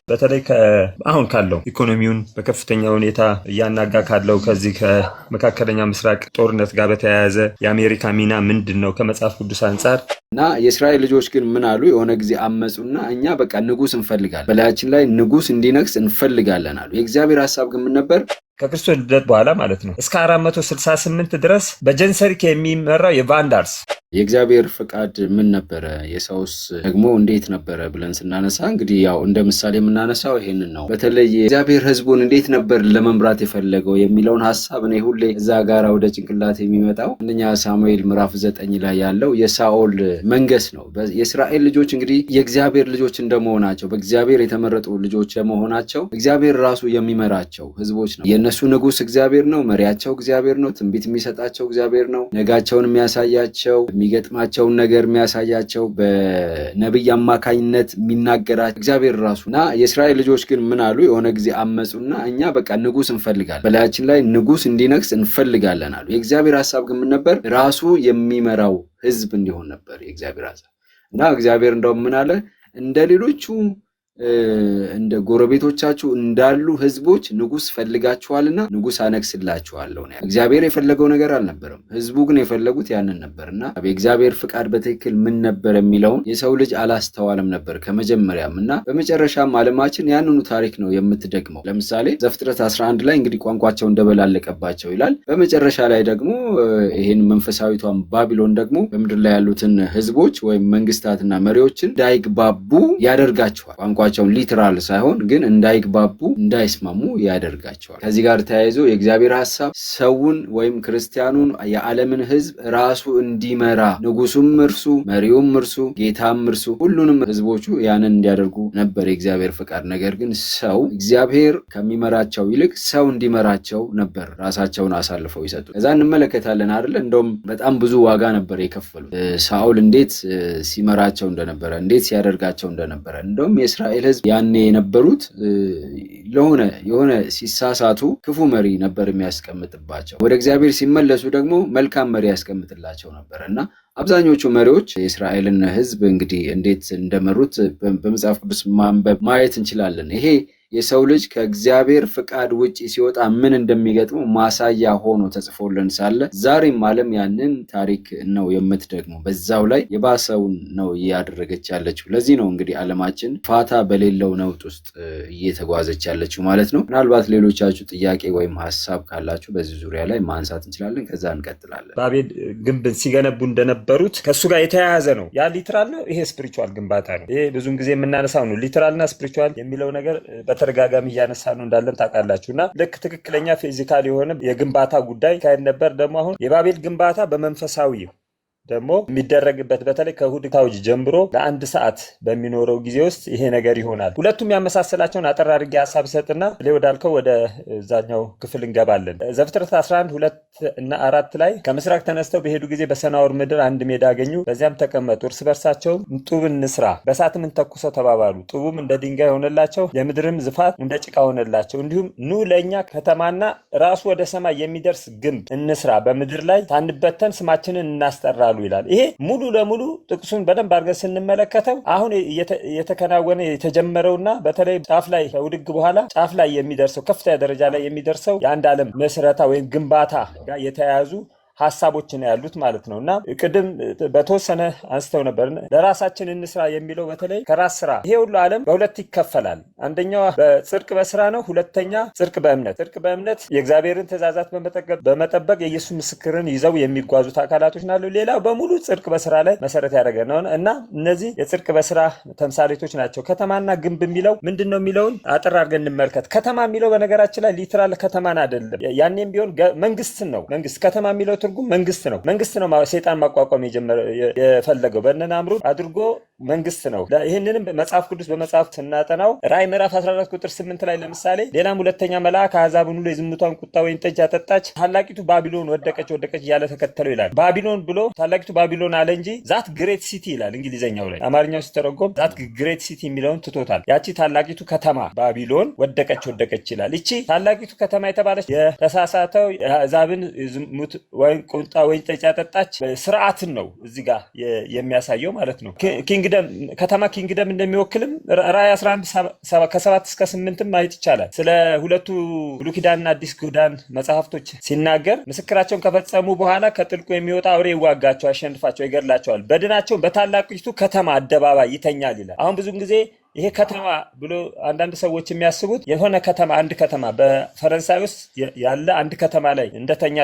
በተለይ አሁን ካለው ኢኮኖሚውን በከፍተኛ ሁኔታ እያናጋ ካለው ከዚህ ከመካከለኛ ምስራቅ ጦርነት ጋር በተያያዘ የአሜሪካ ሚና ምንድን ነው ከመጽሐፍ ቅዱስ አንጻር? እና የእስራኤል ልጆች ግን ምን አሉ? የሆነ ጊዜ አመፁና እኛ በቃ ንጉስ እንፈልጋለን፣ በላያችን ላይ ንጉስ እንዲነግስ እንፈልጋለን አሉ። የእግዚአብሔር ሐሳብ ግን ምን ነበር? ከክርስቶስ ልደት በኋላ ማለት ነው እስከ 468 ድረስ በጀንሰሪክ የሚመራው የቫንዳርስ የእግዚአብሔር ፍቃድ ምን ነበረ? የሰውስ ደግሞ እንዴት ነበረ ብለን ስናነሳ እንግዲህ ያው እንደ ምሳሌ የምናነሳው ይሄንን ነው። በተለይ እግዚአብሔር ሕዝቡን እንዴት ነበር ለመምራት የፈለገው የሚለውን ሐሳብ እኔ ሁሌ እዛ ጋር ወደ ጭንቅላት የሚመጣው አንደኛ ሳሙኤል ምዕራፍ 9 ላይ ያለው የሳኦል መንገስ ነው። የእስራኤል ልጆች እንግዲህ የእግዚአብሔር ልጆች እንደመሆናቸው በእግዚአብሔር የተመረጡ ልጆች ለመሆናቸው እግዚአብሔር ራሱ የሚመራቸው ሕዝቦች ነው። የእነሱ ንጉስ እግዚአብሔር ነው። መሪያቸው እግዚአብሔር ነው። ትንቢት የሚሰጣቸው እግዚአብሔር ነው። ነጋቸውን የሚያሳያቸው የሚገጥማቸውን ነገር የሚያሳያቸው በነብይ አማካኝነት የሚናገራቸው እግዚአብሔር ራሱና የእስራኤል ልጆች ግን ምን አሉ? የሆነ ጊዜ አመፁና እኛ በቃ ንጉስ እንፈልጋለን፣ በላያችን ላይ ንጉስ እንዲነግስ እንፈልጋለን አሉ። የእግዚአብሔር ሐሳብ ግን ምን ነበር? ራሱ የሚመራው ህዝብ እንዲሆን ነበር የእግዚአብሔር ሐሳብ። እና እግዚአብሔር እንደውም ምን አለ? እንደ ሌሎቹ እንደ ጎረቤቶቻችሁ እንዳሉ ህዝቦች ንጉስ ፈልጋችኋልና ንጉስ አነግስላችኋለሁ ነው። እግዚአብሔር የፈለገው ነገር አልነበረም። ህዝቡ ግን የፈለጉት ያንን ነበርና የእግዚአብሔር ፍቃድ በትክክል ምን ነበር የሚለውን የሰው ልጅ አላስተዋለም ነበር ከመጀመሪያም እና በመጨረሻም ዓለማችን ያንኑ ታሪክ ነው የምትደግመው። ለምሳሌ ዘፍጥረት 11 ላይ እንግዲህ ቋንቋቸው እንደበላለቀባቸው ይላል። በመጨረሻ ላይ ደግሞ ይሄን መንፈሳዊቷን ባቢሎን ደግሞ በምድር ላይ ያሉትን ህዝቦች ወይም መንግስታትና መሪዎችን እንዳይግባቡ ያደርጋቸዋል። ቋንቋቸውን ሊትራል ሳይሆን ግን እንዳይግባቡ እንዳይስማሙ ያደርጋቸዋል። ከዚህ ጋር ተያይዞ የእግዚአብሔር ሐሳብ ሰውን ወይም ክርስቲያኑን የዓለምን ህዝብ ራሱ እንዲመራ ንጉሱም እርሱ፣ መሪውም እርሱ፣ ጌታም እርሱ፣ ሁሉንም ህዝቦቹ ያንን እንዲያደርጉ ነበር የእግዚአብሔር ፍቃድ። ነገር ግን ሰው እግዚአብሔር ከሚመራቸው ይልቅ ሰው እንዲመራቸው ነበር ራሳቸውን አሳልፈው ይሰጡ። ከዛ እንመለከታለን አይደል? እንደውም በጣም ብዙ ዋጋ ነበር የከፈሉት። ሳኦል እንዴት ሲመራቸው እንደነበረ፣ እንዴት ሲያደርጋቸው እንደነበረ እንደውም የእስራኤል ህዝብ ያኔ የነበሩት የሆነ ሲሳሳቱ ክፉ መሪ ነበር የሚያስቀምጥባቸው፣ ወደ እግዚአብሔር ሲመለሱ ደግሞ መልካም መሪ ያስቀምጥላቸው ነበር እና አብዛኞቹ መሪዎች የእስራኤልን ህዝብ እንግዲህ እንዴት እንደመሩት በመጽሐፍ ቅዱስ ማንበብ ማየት እንችላለን። ይሄ የሰው ልጅ ከእግዚአብሔር ፍቃድ ውጪ ሲወጣ ምን እንደሚገጥመው ማሳያ ሆኖ ተጽፎልን ሳለ ዛሬም ዓለም ያንን ታሪክ ነው የምትደግመው። በዛው ላይ የባሰውን ነው እያደረገች ያለችው። ለዚህ ነው እንግዲህ ዓለማችን ፋታ በሌለው ነውጥ ውስጥ እየተጓዘች ያለችው ማለት ነው። ምናልባት ሌሎቻችሁ ጥያቄ ወይም ሀሳብ ካላችሁ በዚህ ዙሪያ ላይ ማንሳት እንችላለን። ከዛ እንቀጥላለን። ባቤል ግንብን ሲገነቡ እንደነበሩት ከሱ ጋር የተያያዘ ነው። ያ ሊትራል ነው፣ ይሄ ስፒሪቹዋል ግንባታ ነው። ይሄ ብዙም ጊዜ የምናነሳው ነው። ሊትራልና ስፒሪቹዋል የሚለው ነገር ተደጋጋሚ እያነሳ ነው እንዳለን ታውቃላችሁና ልክ ትክክለኛ ፊዚካል የሆነ የግንባታ ጉዳይ ካይን ነበር። ደግሞ አሁን የባቤል ግንባታ በመንፈሳዊ ደግሞ የሚደረግበት በተለይ ከእሑድ ታውጅ ጀምሮ ለአንድ ሰዓት በሚኖረው ጊዜ ውስጥ ይሄ ነገር ይሆናል። ሁለቱም ያመሳሰላቸውን አጠር አድርጌ ሀሳብ ሰጥና ወዳልከው ወደ ዛኛው ክፍል እንገባለን። ዘፍጥረት 11 2 እና 4 ላይ ከምስራቅ ተነስተው በሄዱ ጊዜ በሰናዖር ምድር አንድ ሜዳ አገኙ፣ በዚያም ተቀመጡ። እርስ በርሳቸው ጡብ እንስራ፣ በእሳትም እንተኩሰው ተባባሉ። ጡቡም እንደ ድንጋይ ሆነላቸው፣ የምድርም ዝፋት እንደ ጭቃ ሆነላቸው። እንዲሁም ኑ ለእኛ ከተማና ራሱ ወደ ሰማይ የሚደርስ ግንብ እንስራ፣ በምድር ላይ ሳንበተን ስማችንን እናስጠራ ይላል። ይሄ ሙሉ ለሙሉ ጥቅሱን በደንብ አድርገን ስንመለከተው አሁን የተከናወነ የተጀመረውና በተለይ ጫፍ ላይ ከውድግ በኋላ ጫፍ ላይ የሚደርሰው ከፍተኛ ደረጃ ላይ የሚደርሰው የአንድ ዓለም መሰረታ ወይም ግንባታ ጋር የተያያዙ ሐሳቦች ነው ያሉት ማለት ነውና ቅድም በተወሰነ አንስተው ነበር። ለራሳችን እንስራ የሚለው በተለይ ከራስ ስራ ይሄ ሁሉ ዓለም በሁለት ይከፈላል። አንደኛው በጽድቅ በስራ ነው፣ ሁለተኛ ጽድቅ በእምነት። ጽድቅ በእምነት የእግዚአብሔርን ትእዛዛት በመጠበቅ የኢየሱስ ምስክርን ይዘው የሚጓዙት አካላቶች ናቸው። ሌላው በሙሉ ጽድቅ በስራ ላይ መሰረት ያደረገ ነው እና እነዚህ የጽድቅ በስራ ተምሳሌቶች ናቸው። ከተማና ግንብ የሚለው ምንድነው የሚለውን አጥር አድርገን እንመልከት። ከተማ የሚለው በነገራችን ላይ ሊትራል ከተማን አይደለም። ያኔም ቢሆን መንግስትን ነው። መንግስት ከተማ የሚለው ትርጉም መንግስት ነው። መንግስት ነው ሰይጣን ማቋቋም የፈለገው በእነ ናምሩድ አድርጎ መንግስት ነው። ይህንንም መጽሐፍ ቅዱስ በመጽሐፍ ስናጠናው ራዕይ ምዕራፍ 14 ቁጥር 8 ላይ ለምሳሌ ሌላም ሁለተኛ መልአክ አሕዛብን ሁሉ የዝሙቷን ቁጣ ወይን ጠጅ አጠጣች፣ ታላቂቱ ባቢሎን ወደቀች እያለ ተከተለው ይላል። ባቢሎን ብሎ ታላቂቱ ባቢሎን አለ እንጂ ዛት ግሬት ሲቲ ይላል እንግሊዘኛው ላይ። አማርኛው ሲተረጎም ዛት ግሬት ሲቲ የሚለውን ትቶታል። ያቺ ታላቂቱ ከተማ ባቢሎን ወደቀች ይላል። እቺ ታላቂቱ ከተማ የተባለች የተሳሳተው የአሕዛብን ዝሙት ወይም ወይን ቁንጣ ወይን ጠጅ ያጠጣች ስርዓትን ነው እዚህ ጋር የሚያሳየው ማለት ነው። ኪንግደም ከተማ ኪንግደም እንደሚወክልም ራእይ 11 ከ7 እስከ 8 ማየት ይቻላል። ስለ ሁለቱ ብሉይ ኪዳንና አዲስ ኪዳን መጽሐፍቶች ሲናገር ምስክራቸውን ከፈጸሙ በኋላ ከጥልቁ የሚወጣ አውሬ ይዋጋቸው፣ ያሸንፋቸው፣ ይገድላቸዋል፣ በድናቸውን በታላቂቱ ከተማ አደባባይ ይተኛል ይላል። አሁን ብዙ ጊዜ ይሄ ከተማ ብሎ አንዳንድ ሰዎች የሚያስቡት የሆነ ከተማ አንድ ከተማ በፈረንሳይ ውስጥ ያለ አንድ ከተማ ላይ እንደተኛ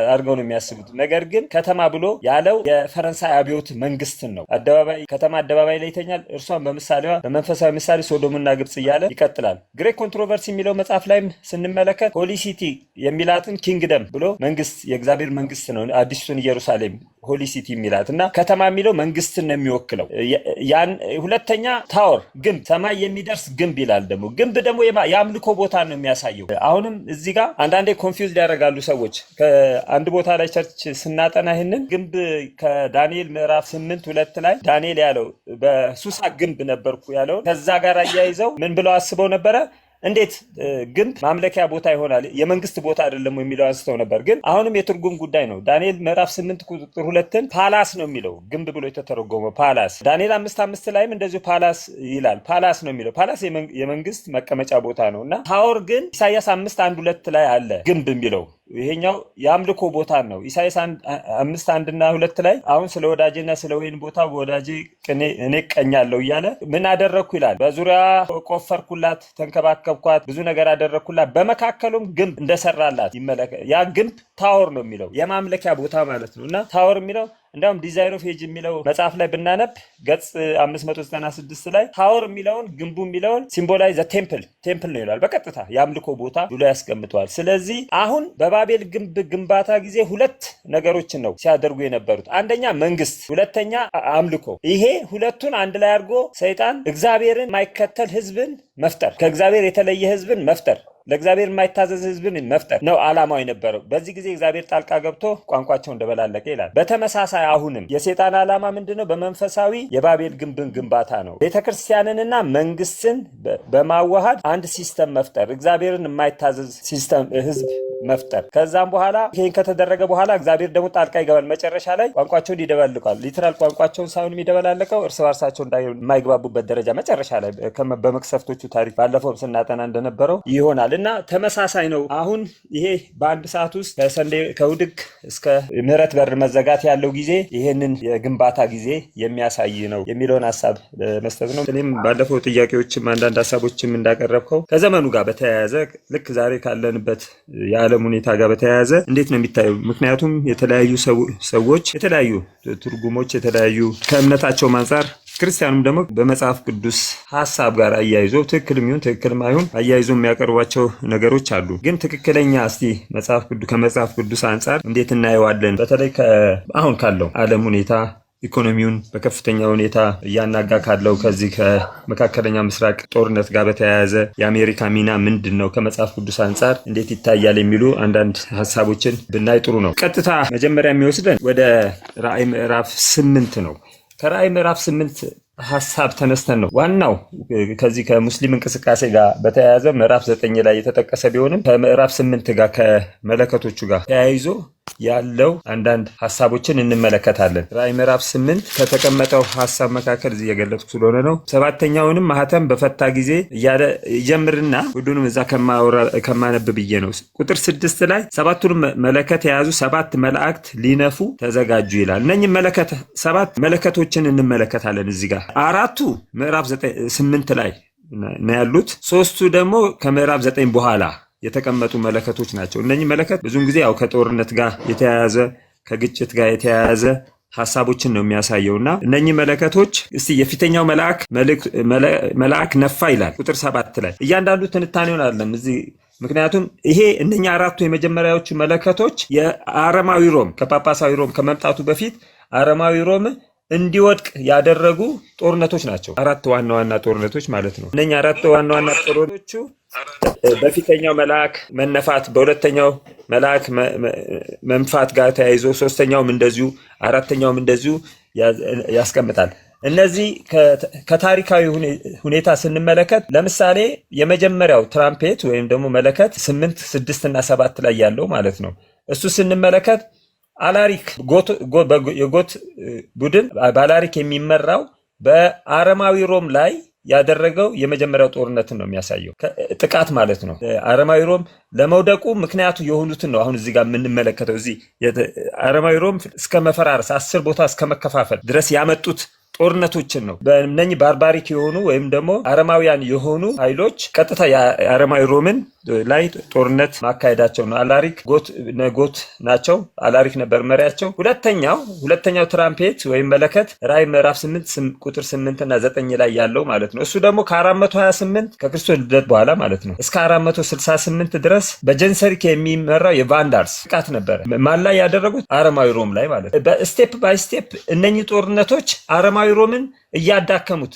አድርገው ነው የሚያስቡት። ነገር ግን ከተማ ብሎ ያለው የፈረንሳይ አብዮት መንግስትን ነው። አደባባይ ከተማ አደባባይ ላይ ይተኛል፣ እርሷን በምሳሌዋ በመንፈሳዊ ምሳሌ ሶዶምና ግብጽ እያለ ይቀጥላል። ግሬክ ኮንትሮቨርሲ የሚለው መጽሐፍ ላይም ስንመለከት ሆሊ ሲቲ የሚላትን ኪንግደም ብሎ መንግስት የእግዚአብሔር መንግስት ነው አዲሱን ኢየሩሳሌም ሆሊ ሲቲ የሚላት እና ከተማ የሚለው መንግስትን ነው የሚወክለው። ያን ሁለተኛ ታወር ግንብ ሰማይ የሚደርስ ግንብ ይላል። ግንብ ደግሞ የአምልኮ ቦታ ነው የሚያሳየው። አሁንም እዚህ ጋር አንዳንዴ ኮንፊውዝድ ያደርጋሉ ሰዎች። ከአንድ ቦታ ላይ ቸርች ስናጠና ይህንን ግንብ ከዳንኤል ምዕራፍ 8:2 ላይ ዳንኤል ያለው በሱሳ ግንብ ነበርኩ ያለው ከዛ ጋር አያይዘው ምን ብለው አስበው ነበረ? እንዴት ግንብ ማምለኪያ ቦታ ይሆናል? የመንግስት ቦታ አይደለም የሚለው አንስተው ነበር። ግን አሁንም የትርጉም ጉዳይ ነው። ዳንኤል ምዕራፍ 8:2 ፓላስ ነው የሚለው ግንብ ብሎ የተተረጎመው ፓላስ። ዳንኤል 5:5 ላይም እንደዚሁ ፓላስ ይላል። ፓላስ ነው የሚለው ፓላስ የመንግስት መቀመጫ ቦታ ነው እና ታወር ግን ኢሳይያስ 5:1-2 ላይ አለ ግንብ የሚለው ይሄኛው የአምልኮ ቦታ ነው። ኢሳይያስ 5:1-2 ላይ አሁን ስለ ወዳጅና ስለ ወይን ቦታ ወዳጅ እኔ ቀኛለሁ እያለ ምን አደረግኩ ይላል። በዙሪያ ቆፈርኩላት፣ ተንከባከብኳት፣ ብዙ ነገር አደረግኩላት፣ በመካከሉም ግንብ እንደሰራላት ይመለከት። ያ ግንብ ታወር ነው የሚለው የማምለኪያ ቦታ ማለት ነው እና ታወር የሚለው እንዲያውም ዲዛይር ኦፍ ኤጅ የሚለው መጽሐፍ ላይ ብናነብ ገጽ 596 ላይ ታወር የሚለውን ግንቡ የሚለውን ሲምቦላይዝ ቴምፕል ነው ይላል። በቀጥታ የአምልኮ ቦታ ብሎ ያስቀምጠዋል። ስለዚህ አሁን በባቤል ግንብ ግንባታ ጊዜ ሁለት ነገሮችን ነው ሲያደርጉ የነበሩት። አንደኛ መንግስት፣ ሁለተኛ አምልኮ። ይሄ ሁለቱን አንድ ላይ አድርጎ ሰይጣን እግዚአብሔርን የማይከተል ህዝብን መፍጠር፣ ከእግዚአብሔር የተለየ ህዝብን መፍጠር፣ ለእግዚአብሔር የማይታዘዝ ህዝብን መፍጠር ነው ዓላማው የነበረው። በዚህ ጊዜ እግዚአብሔር ጣልቃ ገብቶ ቋንቋቸው እንደበላለቀ ይላል። በተመሳሳይ አሁንም የሰይጣን ዓላማ ምንድነው? በመንፈሳዊ የባቤል ግንብን ግንባታ ነው። ቤተክርስቲያንንና መንግስትን በማዋሃድ አንድ ሲስተም መፍጠር፣ እግዚአብሔርን የማይታዘዝ ሲስተም ህዝብ መፍጠር። ከዛም በኋላ ይሄን ከተደረገ በኋላ እግዚአብሔር ደግሞ ጣልቃ ይገባል። መጨረሻ ላይ ቋንቋቸውን ይደባልቃል። ሊትራል ቋንቋቸውን ሳይሆን የሚደበላለቀው እርስ በርሳቸው የማይግባቡበት ደረጃ መጨረሻ ላይ በመቅሰፍቶቹ ታሪክ ባለፈው ስናጠና እንደነበረው ይሆናል እና ተመሳሳይ ነው። አሁን ይሄ በአንድ ሰዓት ውስጥ ከውድቅ እስከ ምህረት በር መዘጋት ያለው ጊዜ ይሄንን የግንባታ ጊዜ የሚያሳይ ነው የሚለውን ሀሳብ መስጠት ነው። እኔም ባለፈው ጥያቄዎችም አንዳንድ ሀሳቦችም እንዳቀረብከው ከዘመኑ ጋር በተያያዘ ልክ ዛሬ ካለንበት የዓለም ሁኔታ ጋር በተያያዘ እንዴት ነው የሚታየው? ምክንያቱም የተለያዩ ሰዎች የተለያዩ ትርጉሞች የተለያዩ ከእምነታቸው አንጻር ክርስቲያኑም ደግሞ በመጽሐፍ ቅዱስ ሀሳብ ጋር አያይዞ ትክክልም ይሁን ትክክልም አይሁን አያይዞ የሚያቀርቧቸው ነገሮች አሉ። ግን ትክክለኛ እስቲ ከመጽሐፍ ቅዱስ አንጻር እንዴት እናየዋለን? በተለይ አሁን ካለው ዓለም ሁኔታ ኢኮኖሚውን በከፍተኛ ሁኔታ እያናጋ ካለው ከዚህ ከመካከለኛ ምስራቅ ጦርነት ጋር በተያያዘ የአሜሪካ ሚና ምንድን ነው? ከመጽሐፍ ቅዱስ አንጻር እንዴት ይታያል? የሚሉ አንዳንድ ሀሳቦችን ብናይ ጥሩ ነው። ቀጥታ መጀመሪያ የሚወስደን ወደ ራእይ ምዕራፍ 8 ነው። ከራእይ ምዕራፍ 8 ሀሳብ ተነስተን ነው ዋናው ከዚህ ከሙስሊም እንቅስቃሴ ጋር በተያያዘ ምዕራፍ 9 ላይ የተጠቀሰ ቢሆንም ከምዕራፍ 8 ጋር ከመለከቶቹ ጋር ተያይዞ ያለው አንዳንድ ሀሳቦችን እንመለከታለን። ራእይ ምዕራፍ 8 ከተቀመጠው ሀሳብ መካከል እዚህ የገለጽኩ ስለሆነ ነው። ሰባተኛውንም ማህተም በፈታ ጊዜ እያለ ይጀምርና ሁሉንም እዛ ከማነብ ብዬ ነው። ቁጥር 6 ላይ ሰባቱንም መለከት የያዙ 7 መላእክት ሊነፉ ተዘጋጁ ይላል። እነኚህ ሰባት መለከቶችን እንመለከታለን። እዚህ ጋር አራቱ ምዕራፍ 8 ላይ ነው ያሉት። ሶስቱ ደግሞ ከምዕራፍ 9 በኋላ የተቀመጡ መለከቶች ናቸው። እነኚህ መለከት ብዙውን ጊዜ ያው ከጦርነት ጋር የተያያዘ ከግጭት ጋር የተያያዘ ሀሳቦችን ነው የሚያሳየውና እነኚህ መለከቶች እስቲ የፊተኛው መልአክ ነፋ ይላል ቁጥር 7 ላይ እያንዳንዱ ትንታኔውን አይደለም እዚህ ምክንያቱም ይሄ እነኛ አራቱ የመጀመሪያዎቹ መለከቶች የአረማዊ ሮም ከጳጳሳዊ ሮም ከመምጣቱ በፊት አረማዊ ሮም እንዲወድቅ ያደረጉ ጦርነቶች ናቸው። አራት ዋና ዋና ጦርነቶች ማለት ነው። እነኛ አራት ዋና ዋና ጦርነቶቹ በፊተኛው መልአክ መነፋት፣ በሁለተኛው መልአክ መንፋት ጋር ተያይዞ ሶስተኛውም እንደዚሁ አራተኛውም እንደዚሁ ያስቀምጣል። እነዚህ ከታሪካዊ ሁኔታ ስንመለከት ለምሳሌ የመጀመሪያው ትራምፔት ወይም ደግሞ መለከት 8፣ 6 እና 7 ላይ ያለው ማለት ነው። እሱ ስንመለከት አላሪክ የጎት ቡድን በአላሪክ የሚመራው በአረማዊ ሮም ላይ ያደረገው የመጀመሪያው ጦርነትን ነው የሚያሳየው። ጥቃት ማለት ነው። አረማዊ ሮም ለመውደቁ ምክንያቱ የሆኑትን ነው አሁን እዚህ ጋር የምንመለከተው። እዚህ አረማዊ ሮም እስከ መፈራረስ 10 ቦታ እስከ መከፋፈል ድረስ ያመጡት ጦርነቶችን ነው። በእነኚህ ባርባሪክ የሆኑ ወይም ደግሞ አረማውያን የሆኑ ኃይሎች ቀጥታ የአረማዊ ሮምን ላይ ጦርነት ማካሄዳቸው ነው። አላሪክ ጎት ናቸው። አላሪክ ነበር መሪያቸው። ሁለተኛው ትራምፔት ወይም መለከት ራዕይ ምዕራፍ 8 ቁጥር 8 እና 9 ላይ ያለው ማለት ነው። እሱ ደግሞ ከ428 ከክርስቶስ ልደት በኋላ ማለት ነው እስከ 468 ድረስ በጀንሰሪክ የሚመራው የቫንዳልስ ጥቃት ነበር። ማን ላይ ያደረጉት? አረማዊ ሮም ላይ ማለት ነው። በስቴፕ ባይ ስቴፕ እነኚህ ጦርነቶች አረማዊ ሮምን እያዳከሙት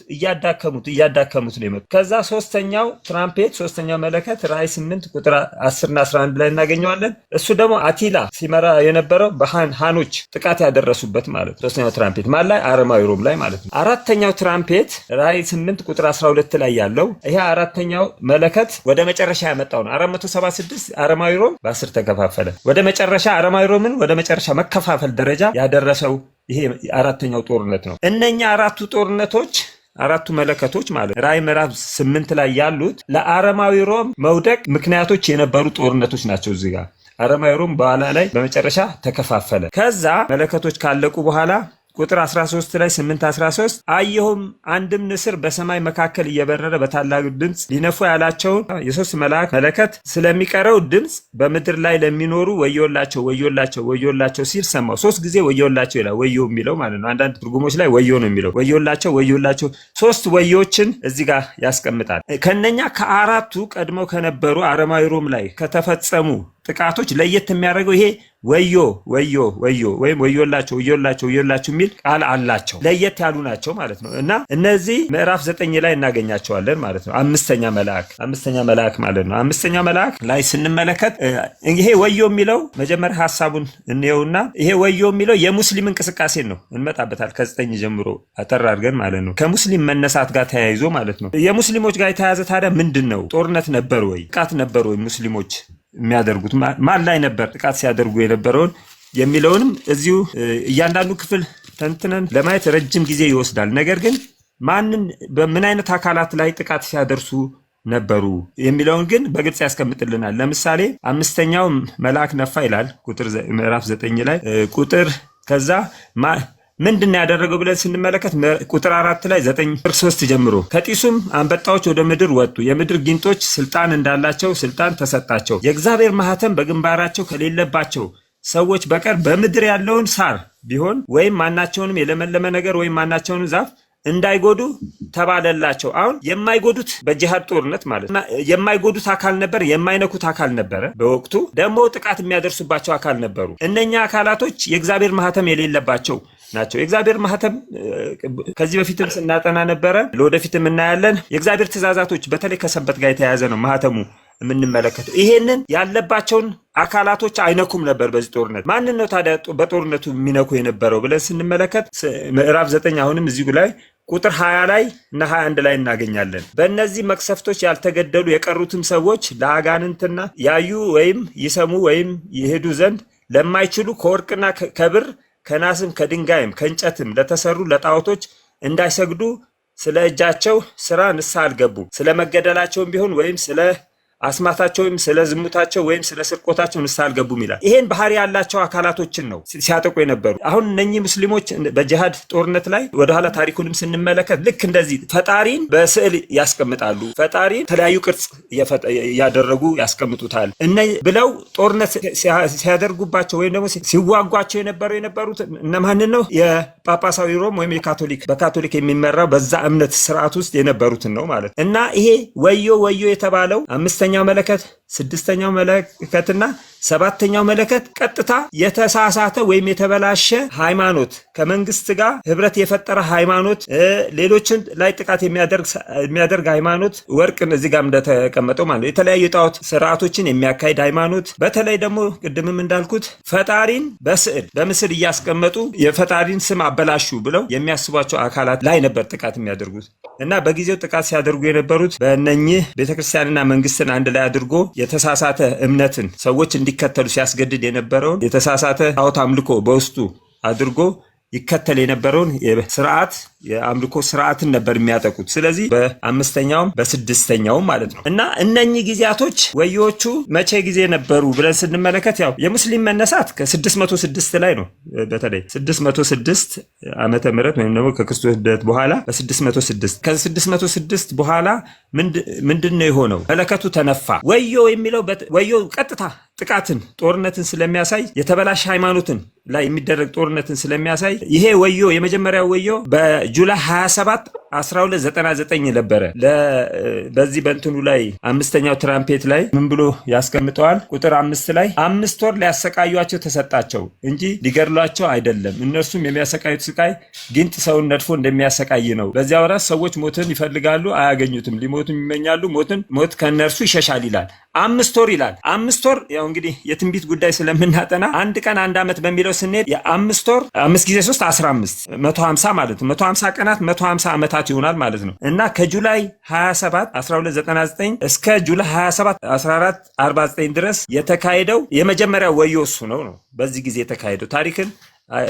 ነው የመጡት። ከዛ ሶስተኛው ትራምፔት ሶስተኛው መለከት ራዕይ 8 ቁጥር 10 እና 11 ላይ እናገኘዋለን። እሱ ደግሞ አቲላ ሲመራ የነበረው በሃኖች ጥቃት ያደረሱበት ማለት ነው። ሶስተኛው ትራምፔት ማን ላይ? አረማዊ ሮም ላይ ማለት ነው። አራተኛው ትራምፔት ራዕይ 8 ቁጥር 12 ላይ ያለው ይሄ አራተኛው መለከት ወደ መጨረሻ ያመጣው ነው። 476 አረማዊ ሮም በ10 ተከፋፈለ። ወደ መጨረሻ አረማዊ ሮምን ወደ መጨረሻ መከፋፈል ደረጃ ያደረሰው ይሄ አራተኛው ጦርነት ነው። እነኛ አራቱ መለከቶች ማለት ራዕይ ምዕራፍ 8 ላይ ያሉት ለአረማዊ ሮም መውደቅ ምክንያቶች የነበሩ ጦርነቶች ናቸው። እዚህ ጋር አረማዊ ሮም በኋላ ላይ በመጨረሻ ተከፋፈለ። ከዛ መለከቶች ካለቁ በኋላ ቁጥር 13 ላይ 8:13 አየሁም አንድም ንስር በሰማይ መካከል እየበረረ በታላቅ ድምፅ ሊነፉ ያላቸውን የሶስት መልአክ መለከት ስለሚቀረው ድምፅ በምድር ላይ ለሚኖሩ ወዮላቸው ሲል ሰማሁ። 3 ጊዜ ወዮላቸው ይላል። ወዮ የሚለው ማለት ነው። አንዳንድ ትርጉሞች ላይ ወዮ ነው የሚለው። ወዮላቸው 3 ወዮችን እዚህ ጋር ያስቀምጣል። ከነኛ ከአራቱ ቀድመው ከነበሩ አረማዊ ሮም ላይ ከተፈጸሙ ጥቃቶች ለየት የሚያደርገው ይሄ ወዮ ወይም ወዮላቸው የሚል ቃል አላቸው። ለየት ያሉ ናቸው ማለት ነው። እና እነዚህ ምዕራፍ 9 ላይ እናገኛቸዋለን ማለት ነው። አምስተኛ መልአክ ማለት ነው። አምስተኛ መልአክ ላይ ስንመለከት ይሄ ወዮ የሚለው መጀመሪያ ሐሳቡን እንየውና ይሄ ወዮ የሚለው የሙስሊም እንቅስቃሴን ነው። እንመጣበታል ከ9 ጀምሮ አጠር አድርገን ማለት ነው። ከሙስሊም መነሳት ጋር ተያይዞ ማለት ነው። የሙስሊሞች ጋር የተያያዘ ታዲያ ምንድን ነው? ጦርነት ነበር ወይ? ጥቃት ነበር ወይ? ሙስሊሞች የሚያደርጉት ማን ላይ ነበር ጥቃት ሲያደርጉ የነበረውን የሚለውንም እዚሁ እያንዳንዱ ክፍል ተንትነን ለማየት ረጅም ጊዜ ይወስዳል። ነገር ግን በምን አይነት አካላት ላይ ጥቃት ሲያደርሱ ነበሩ የሚለውን ግን በግልጽ ያስቀምጥልናል። ለምሳሌ አምስተኛው መልአክ ነፋ ይላል ቁጥር ምዕራፍ 9 ላይ ቁጥር ከዛ ምንድን ነው ያደረገው ብለን ስንመለከት ቁጥር 4 ላይ 9:3 ጀምሮ ከጢሱም አንበጣዎች ወደ ምድር ወጡ፣ የምድር ጊንጦች ስልጣን እንዳላቸው ስልጣን ተሰጣቸው፣ የእግዚአብሔር ማህተም በግንባራቸው ከሌለባቸው ሰዎች በቀር በምድር ያለውን ሳር ቢሆን ወይም ማናቸውንም የለመለመ ነገር ወይም ማናቸውንም ዛፍ እንዳይጎዱ ተባለላቸው። አሁን የማይጎዱት በጂሃድ ጦርነት ማለት የማይጎዱት አካል ነበር፣ የማይነኩት አካል ነበረ። በወቅቱ ደግሞ ጥቃት የሚያደርሱባቸው አካል ነበሩ። እነኛ አካላቶች የእግዚአብሔር ማህተም የሌለባቸው ናቸው። የእግዚአብሔር ማህተም ከዚህ በፊትም ስናጠና ነበረ፣ ለወደፊትም እናያለን። የእግዚአብሔር ትእዛዛቶች በተለይ ከሰንበት ጋር የተያያዘ ነው ማህተሙ የምንመለከተው። ይሄንን ያለባቸውን አካላቶች አይነኩም ነበር በዚህ ጦርነት። ማንን ነው ታዲያ በጦርነቱ የሚነኩ የነበረው ብለን ስንመለከት ምዕራፍ 9 አሁንም እዚሁ ላይ ቁጥር 20 ላይ እና 21 ላይ እናገኛለን። በእነዚህ መቅሰፍቶች ያልተገደሉ የቀሩትም ሰዎች ለአጋንንትና ያዩ ወይም ይሰሙ ወይም ይሄዱ ዘንድ ለማይችሉ ከወርቅና ከብር ከናስም ከድንጋይም ከእንጨትም ለተሰሩ ለጣዖቶች እንዳይሰግዱ ስለ እጃቸው ስራ ንስሐ አልገቡም። ስለ መገደላቸውም ቢሆን ወይም ስለ አስማታቸው ወይም ስለ ዝሙታቸው ወይም ስለ ስርቆታቸው ንስሐ አልገቡም ይላል። ይሄን ባህሪ ያላቸው አካላቶችን ነው ሲያጠቁ የነበሩ። አሁን እነኚህ ሙስሊሞች በጂሃድ ጦርነት ላይ ወደኋላ ታሪኩንም ስንመለከት ልክ እንደዚህ ፈጣሪን በስዕል ያስቀምጣሉ። ፈጣሪን የተለያዩ ቅርጽ ያደረጉ ያስቀምጡታል ብለው ጦርነት ሲያደርጉባቸው ወይም ደግሞ ሲዋጓቸው የነበሩት እነማንን ነው? የጳጳሳዊ ሮም ወይም በካቶሊክ የሚመራው በዛ እምነት ስርዓት ውስጥ የነበሩትን ነው ማለት እና ይሄ ወዮ የተባለው አምስተኛው መለከት፣ ስድስተኛው መለከትና ሰባተኛው መለከት ቀጥታ የተሳሳተ ወይም የተበላሸ ሃይማኖት ከመንግስት ጋር ህብረት የፈጠረ ሃይማኖት፣ ሌሎችን ላይ ጥቃት የሚያደርግ ሃይማኖት፣ ወርቅን እዚህ ጋር እንደተቀመጠው ማለት የተለያዩ ጣዖት ስርዓቶችን የሚያካሂድ ሃይማኖት፣ በተለይ ደግሞ ቅድምም እንዳልኩት ፈጣሪን በምስል እያስቀመጡ የፈጣሪን ስም አበላሹ ብለው የሚያስቧቸው አካላት ላይ ነበር ጥቃት የሚያደርጉት እና በጊዜው ጥቃት ሲያደርጉ የነበሩት በእነኚህ ቤተክርስቲያንና መንግስትን አንድ ላይ አድርጎ የተሳሳተ እምነትን ሰዎች እንዲከተሉ ሲያስገድድ የነበረውን የተሳሳተ ጣዖት አምልኮ በውስጡ አድርጎ ይከተል የነበረውን ስርዓት የአምልኮ ስርዓትን ነበር የሚያጠቁት። ስለዚህ በአምስተኛውም በስድስተኛውም ማለት ነው። እና እነኚህ ጊዜያቶች ወዮቹ መቼ ጊዜ ነበሩ ብለን ስንመለከት ያው የሙስሊም መነሳት ከ606 ላይ ነው። በተለይ 606 ዓመተ ምህረት ወይም ደግሞ ከክርስቶስ ልደት በኋላ በ606 ከ606 በኋላ ምንድነው የሆነው? መለከቱ ተነፋ። ወዮ የሚለው ወዮ ቀጥታ ጥቃትን ጦርነትን ስለሚያሳይ የተበላሸ ሃይማኖትን ላይ የሚደረግ ጦርነትን ስለሚያሳይ ይሄ ወዮ የመጀመሪያው ወዮ በጁላይ 27 1299 ነበረ። በዚህ በእንትኑ ላይ አምስተኛው ትራምፔት ላይ ምን ብሎ ያስቀምጠዋል? ቁጥር 5 ላይ 5 ወር ሊያሰቃዩቸው ተሰጣቸው እንጂ ሊገድሏቸው አይደለም። እነርሱም የሚያሰቃዩት ስቃይ ጊንጥ ሰውን ነድፎ እንደሚያሰቃይ ነው። በዚያ ወራት ሰዎች ሞትን ይፈልጋሉ አያገኙትም፣ ሊሞቱም ይመኛሉ፣ ሞት ከእነርሱ ይሸሻል ይላል። 5 ወር ይላል። 5 ወር ያው እንግዲህ የትንቢት ጉዳይ ስለምናጠና አንድ ቀን አንድ ዓመት በሚለው ስንሄድ የ5 ወር 5 ጊዜ 3 15 150 ማለት ነው። 150 ቀናት 150 ዓመታት ይሆናል ማለት ነው። እና ከጁላይ 27 1299 እስከ ጁላይ 27 1449 ድረስ የተካሄደው የመጀመሪያው ወዮ እሱ ነው። በዚህ ጊዜ የተካሄደው ታሪክን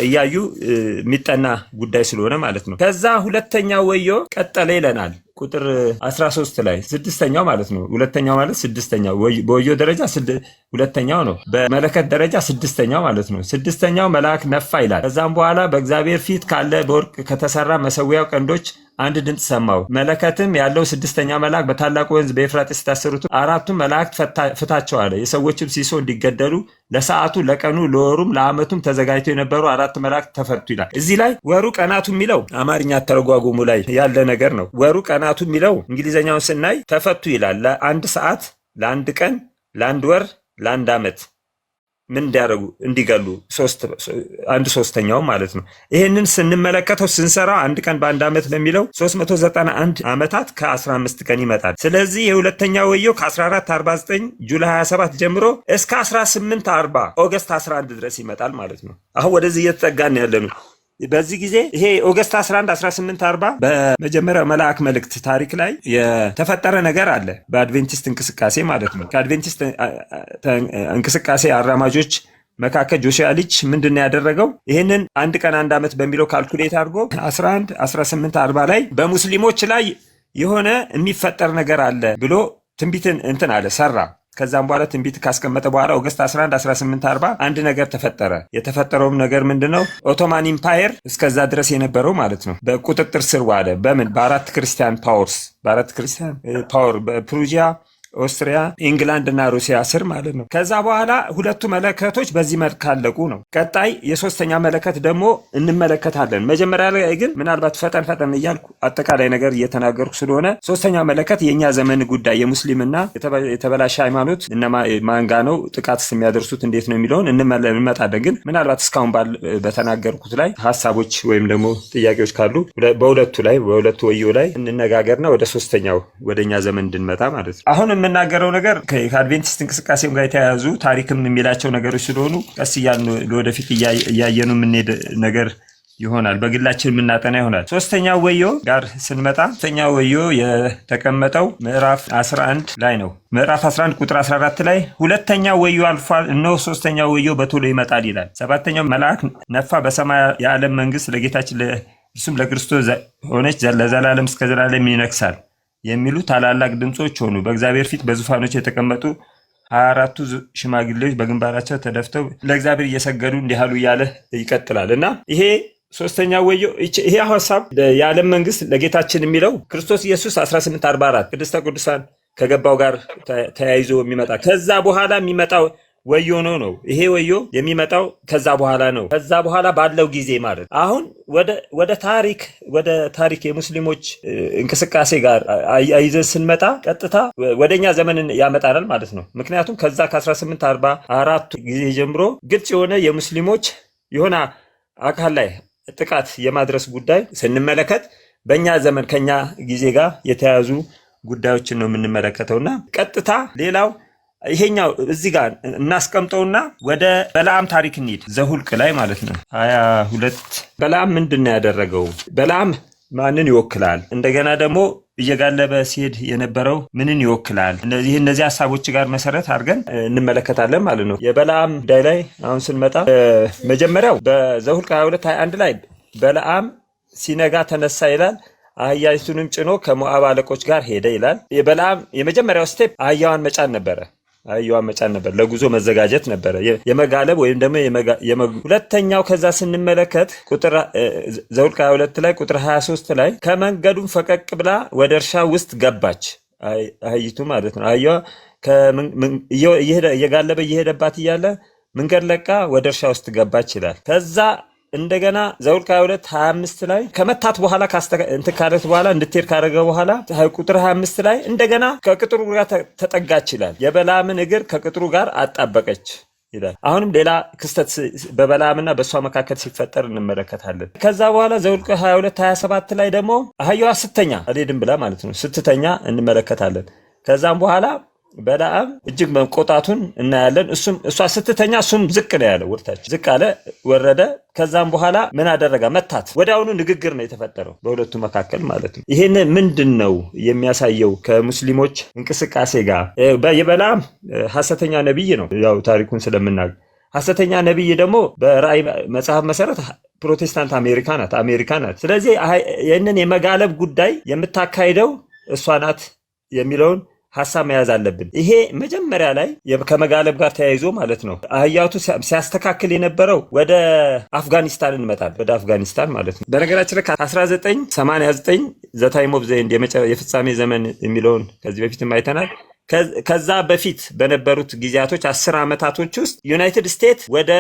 እያዩ የሚጠና ጉዳይ ስለሆነ ማለት ነው። ከዛ ሁለተኛው ወዮ ቀጠለ ይለናል። ቁጥር 13 ላይ ስድስተኛው ማለት ነው። ሁለተኛው ማለት ስድስተኛው በወዮ ደረጃ ሁለተኛው ነው። በመለከት ደረጃ ስድስተኛው ማለት ነው። ስድስተኛው መልአክ ነፋ ይላል። ከዛም በኋላ በእግዚአብሔር ፊት ካለ በወርቅ ከተሰራ መሰዊያው ቀንዶች አንድ ድምፅ ሰማው። መለከትም ያለው ስድስተኛ መልአክ በታላቁ ወንዝ በኤፍራጥስ የታሰሩት አራቱም መላእክት ፍታቸው አለ። የሰዎችም ሲሶ እንዲገደሉ ለሰዓቱ፣ ለቀኑ፣ ለወሩም ለዓመቱም ተዘጋጅተው የነበሩ 4 መላእክት ተፈቱ ይላል። እዚህ ላይ ወሩ ቀናቱ የሚለው አማርኛ ተረጓጉሙ ላይ ያለ ነገር ነው። ወሩ ቀናቱ የሚለው እንግሊዘኛውን ስናይ ተፈቱ ይላል። ለአንድ ሰዓት፣ ለአንድ ቀን፣ ለአንድ ወር፣ ለአንድ ዓመት ምን እንዲያደርጉ እንዲገሉ አንድ ሶስተኛው ማለት ነው። ይህንን ስንመለከተው ስንሰራው አንድ ቀን በአንድ ዓመት ለሚለው 391 ዓመታት ከ15 ቀን ይመጣል። ስለዚህ የሁለተኛው ወዮ ከ1449 ጁላይ 27 ጀምሮ እስከ 1840 ኦገስት 11 ድረስ ይመጣል ማለት ነው። አሁን ወደዚህ እየተጠጋን ያለነው በዚህ ጊዜ ይሄ ኦገስት 11 1840 በመጀመሪያው መልአክ መልእክት ታሪክ ላይ የተፈጠረ ነገር አለ። በአድቬንቲስት እንቅስቃሴ ማለት ነው። ከአድቬንቲስት እንቅስቃሴ አራማጆች መካከል ጆሲያ ልጅ ምንድነው ያደረገው? ይህንን አንድ ቀን አንድ ዓመት በሚለው ካልኩሌት አድርጎ 11 1840 ላይ በሙስሊሞች ላይ የሆነ የሚፈጠር ነገር አለ ብሎ ትንቢትን እንትን አለ ሰራ። ከዛም በኋላ ትንቢት ካስቀመጠ በኋላ ኦገስት 11 1840 አንድ ነገር ተፈጠረ። የተፈጠረውም ነገር ምንድነው? ኦቶማን ኢምፓየር እስከዛ ድረስ የነበረው ማለት ነው በቁጥጥር ስር ዋለ። በምን? በአራት ክርስቲያን ፓወር በፕሩጂያ፣ ኦስትሪያ፣ ኢንግላንድ እና ሩሲያ ስር ማለት ነው። ከዛ በኋላ ሁለቱ መለከቶች በዚህ መልክ ካለቁ ነው። ቀጣይ የሶስተኛ መለከት ደግሞ እንመለከታለን። መጀመሪያ ላይ ግን ምናልባት ፈጠን እያልኩ አጠቃላይ ነገር እየተናገርኩ ስለሆነ ሶስተኛ መለከት የኛ ዘመን ጉዳይ የሙስሊምና የተበላሸ ሃይማኖት ማንጋ ነው፣ ጥቃትስ የሚያደርሱት እንዴት ነው የሚለውን እንመጣለን። ግን ምናልባት እስካሁን በተናገርኩት ላይ ሀሳቦች ወይም ደግሞ ጥያቄዎች ካሉ በሁለቱ ወዮ ላይ እንነጋገርና ወደ ሶስተኛው ወደኛ ዘመን እንድንመጣ ማለት ነው። አሁን የምናገረው ነገር ከአድቬንቲስት እንቅስቃሴም ጋር የተያያዙ ታሪክም የሚላቸው ነገሮች ስለሆኑ ቀስ እያልን ወደፊት እያየኑ የምንሄድ ነገር ይሆናል። በግላችን የምናጠና ይሆናል። ሶስተኛው ወዮ ጋር ስንመጣ ሶስተኛው ወዮ የተቀመጠው ምዕራፍ 11 ላይ ነው። ምዕራፍ 11 ቁጥር 14 ላይ ሁለተኛው ወዮ አልፏል፣ እነሆ ሶስተኛው ወዮ በቶሎ ይመጣል ይላል። ሰባተኛው መልአክ ነፋ፣ በሰማይ የዓለም መንግስት ለጌታችን እርሱም ለክርስቶስ ሆነች፣ ለዘላለም እስከ ዘላለም ይነግሳል የሚሉ ታላላቅ ድምጾች ሆኑ። በእግዚአብሔር ፊት በዙፋኖች የተቀመጡ 24ቱ ሽማግሌዎች በግንባራቸው ተደፍተው ለእግዚአብሔር እየሰገዱ እንዲህ አሉ እያለ ይቀጥላል። እና ይሄ ሶስተኛ ወዮ ይሄ ሐሳብ የዓለም መንግስት ለጌታችን የሚለው ክርስቶስ ኢየሱስ 1844 ቅድስተ ቅዱሳን ከገባው ጋር ተያይዞ የሚመጣ ከዛ በኋላ የሚመጣው ወዮ ነው። ይሄ ወዮ የሚመጣው ከዛ በኋላ ነው። ከዛ በኋላ ባለው ጊዜ ማለት አሁን ወደ ታሪክ የሙስሊሞች እንቅስቃሴ ጋር አይዘን ስንመጣ ቀጥታ ወደኛ ዘመን ያመጣናል ማለት ነው። ምክንያቱም ከዛ ከ1844 ጊዜ ጀምሮ ግልጽ የሆነ የሙስሊሞች የሆነ አካል ላይ ጥቃት የማድረስ ጉዳይ ስንመለከት በእኛ ዘመን ከኛ ጊዜ ጋር የተያያዙ ጉዳዮችን ነው የምንመለከተውና ቀጥታ ሌላው ይሄኛው እዚህ ጋር እናስቀምጠውና ወደ በለዓም ታሪክ እንሂድ። ዘሁልቅ ላይ ማለት ነው 22 በለዓም ምንድነው ያደረገው? በለዓም ማንን ይወክላል? እንደገና ደግሞ እየጋለበ ሲሄድ የነበረው ምንን ይወክላል? እነዚህ ሐሳቦች ጋር መሰረት አድርገን እንመለከታለን ማለት ነው። የበለዓም ጉዳይ ላይ አሁን ስንመጣ መጀመሪያው በዘኍልቍ 22:21 ላይ በለዓም ሲነጋ ተነሳ ይላል። አህያይቱንም ጭኖ ከሞዓብ አለቆች ጋር ሄደ ይላል። የበለዓም የመጀመሪያው ስቴፕ አህያዋን መጫን ነበረ። ለጉዞ መዘጋጀት ነበረ፣ የመጋለብ ወይም ደግሞ ሁለተኛው ከዛ ስንመለከት ዘኍልቍ 22 ላይ ቁጥር 23 ላይ ከመንገዱም ፈቀቅ ብላ ወደ እርሻ ውስጥ ገባች። አህይቱ ማለት ነው። አህያዋ እየጋለበ እየሄደባት እያለ መንገድ ለቃ ወደ እርሻ ውስጥ ገባች ይላል። ከዛ እንደገና ዘኍልቍ 22:25 ላይ ከመታት በኋላ ካለት በኋላ እንድትሄድ ካደረገ በኋላ ቁጥር 25 ላይ እንደገና ከቅጥሩ ጋር ተጠጋች ይላል። የበለዓምን እግር ከቅጥሩ ጋር አጣበቀች ይላል። አሁንም ሌላ ክስተት በበለዓምና በእሷ መካከል ሲፈጠር እንመለከታለን። ከዛ በኋላ ዘኍልቍ 22:27 ላይ ደግሞ አህያዋ ስትተኛ አልሄድም ብላ ማለት ነው ስትተኛ እንመለከታለን። ከዛም በኋላ በለዓም እጅግ መቆጣቱን እናያለን። እሷ ስትተኛ እሱም ዝቅ ነው ያለው፣ ወርታች ዝቅ አለ፣ ወረደ። ከዛም በኋላ ምን አደረጋ? መታት። ወዲያውኑ ንግግር ነው የተፈጠረው በሁለቱ መካከል ማለት ነው። ይሄን ምንድን ነው የሚያሳየው? ከሙስሊሞች እንቅስቃሴ ጋር የበለዓም ሐሰተኛ ነብይ ነው። ያው ታሪኩን ስለምናውቅ ሐሰተኛ ነብይ ደግሞ በራእይ መጽሐፍ መሰረት ፕሮቴስታንት አሜሪካ ናት። ስለዚህ ይህንን የመጋለብ ጉዳይ የምታካሂደው እሷ ናት የሚለውን ሐሳብ መያዝ አለብን። ይሄ መጀመሪያ ላይ ከመጋለብ ጋር ተያይዞ ማለት ነው አህያቱ ሲያስተካክል የነበረው ወደ አፍጋኒስታን እንመጣለን። ወደ አፍጋኒስታን ማለት ነው። በነገራችን ላይ ከ1989 ዘ ታይም ኦፍ ዘ ኤንድ የፍጻሜ ዘመን የሚለውን ከዚህ በፊትም አይተናል። ከዛ በፊት በነበሩት ጊዜያቶች 10 ዓመታቶች ውስጥ ዩናይትድ ስቴትስ ወደ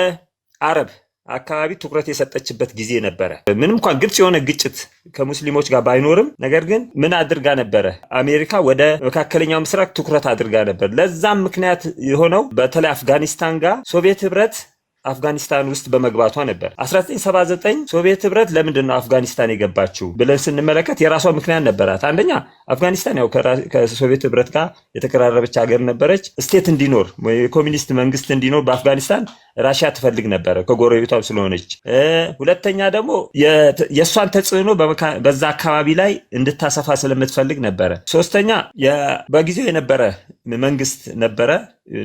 አረብ አካባቢ ትኩረት የሰጠችበት ጊዜ ነበረ። ምንም እንኳን ግልጽ የሆነ ግጭት ከሙስሊሞች ጋር ባይኖርም፣ ነገር ግን ምን አድርጋ ነበረ? አሜሪካ ወደ መካከለኛው ምስራቅ ትኩረት አድርጋ ነበር። ለዛም ምክንያት የሆነው በተለይ አፍጋኒስታን ጋር ሶቪየት ህብረት አፍጋኒስታን ውስጥ በመግባቷ ነበር። 1979 ሶቪየት ህብረት ለምንድን ነው አፍጋኒስታን የገባችው ብለን ስንመለከት የራሷ ምክንያት ነበራት። አንደኛ አፍጋኒስታን ያው ከሶቪየት ህብረት ጋር የተቀራረበች ሀገር ነበረች። ስቴት እንዲኖር የኮሚኒስት መንግስት እንዲኖር በአፍጋኒስታን ራሽያ ትፈልግ ነበረ ከጎረቤቷ ስለሆነች። ሁለተኛ ደግሞ የእሷን ተጽዕኖ በዛ አካባቢ ላይ እንድታሰፋ ስለምትፈልግ ነበረ። ሶስተኛ በጊዜው የነበረ መንግስት ነበረ፣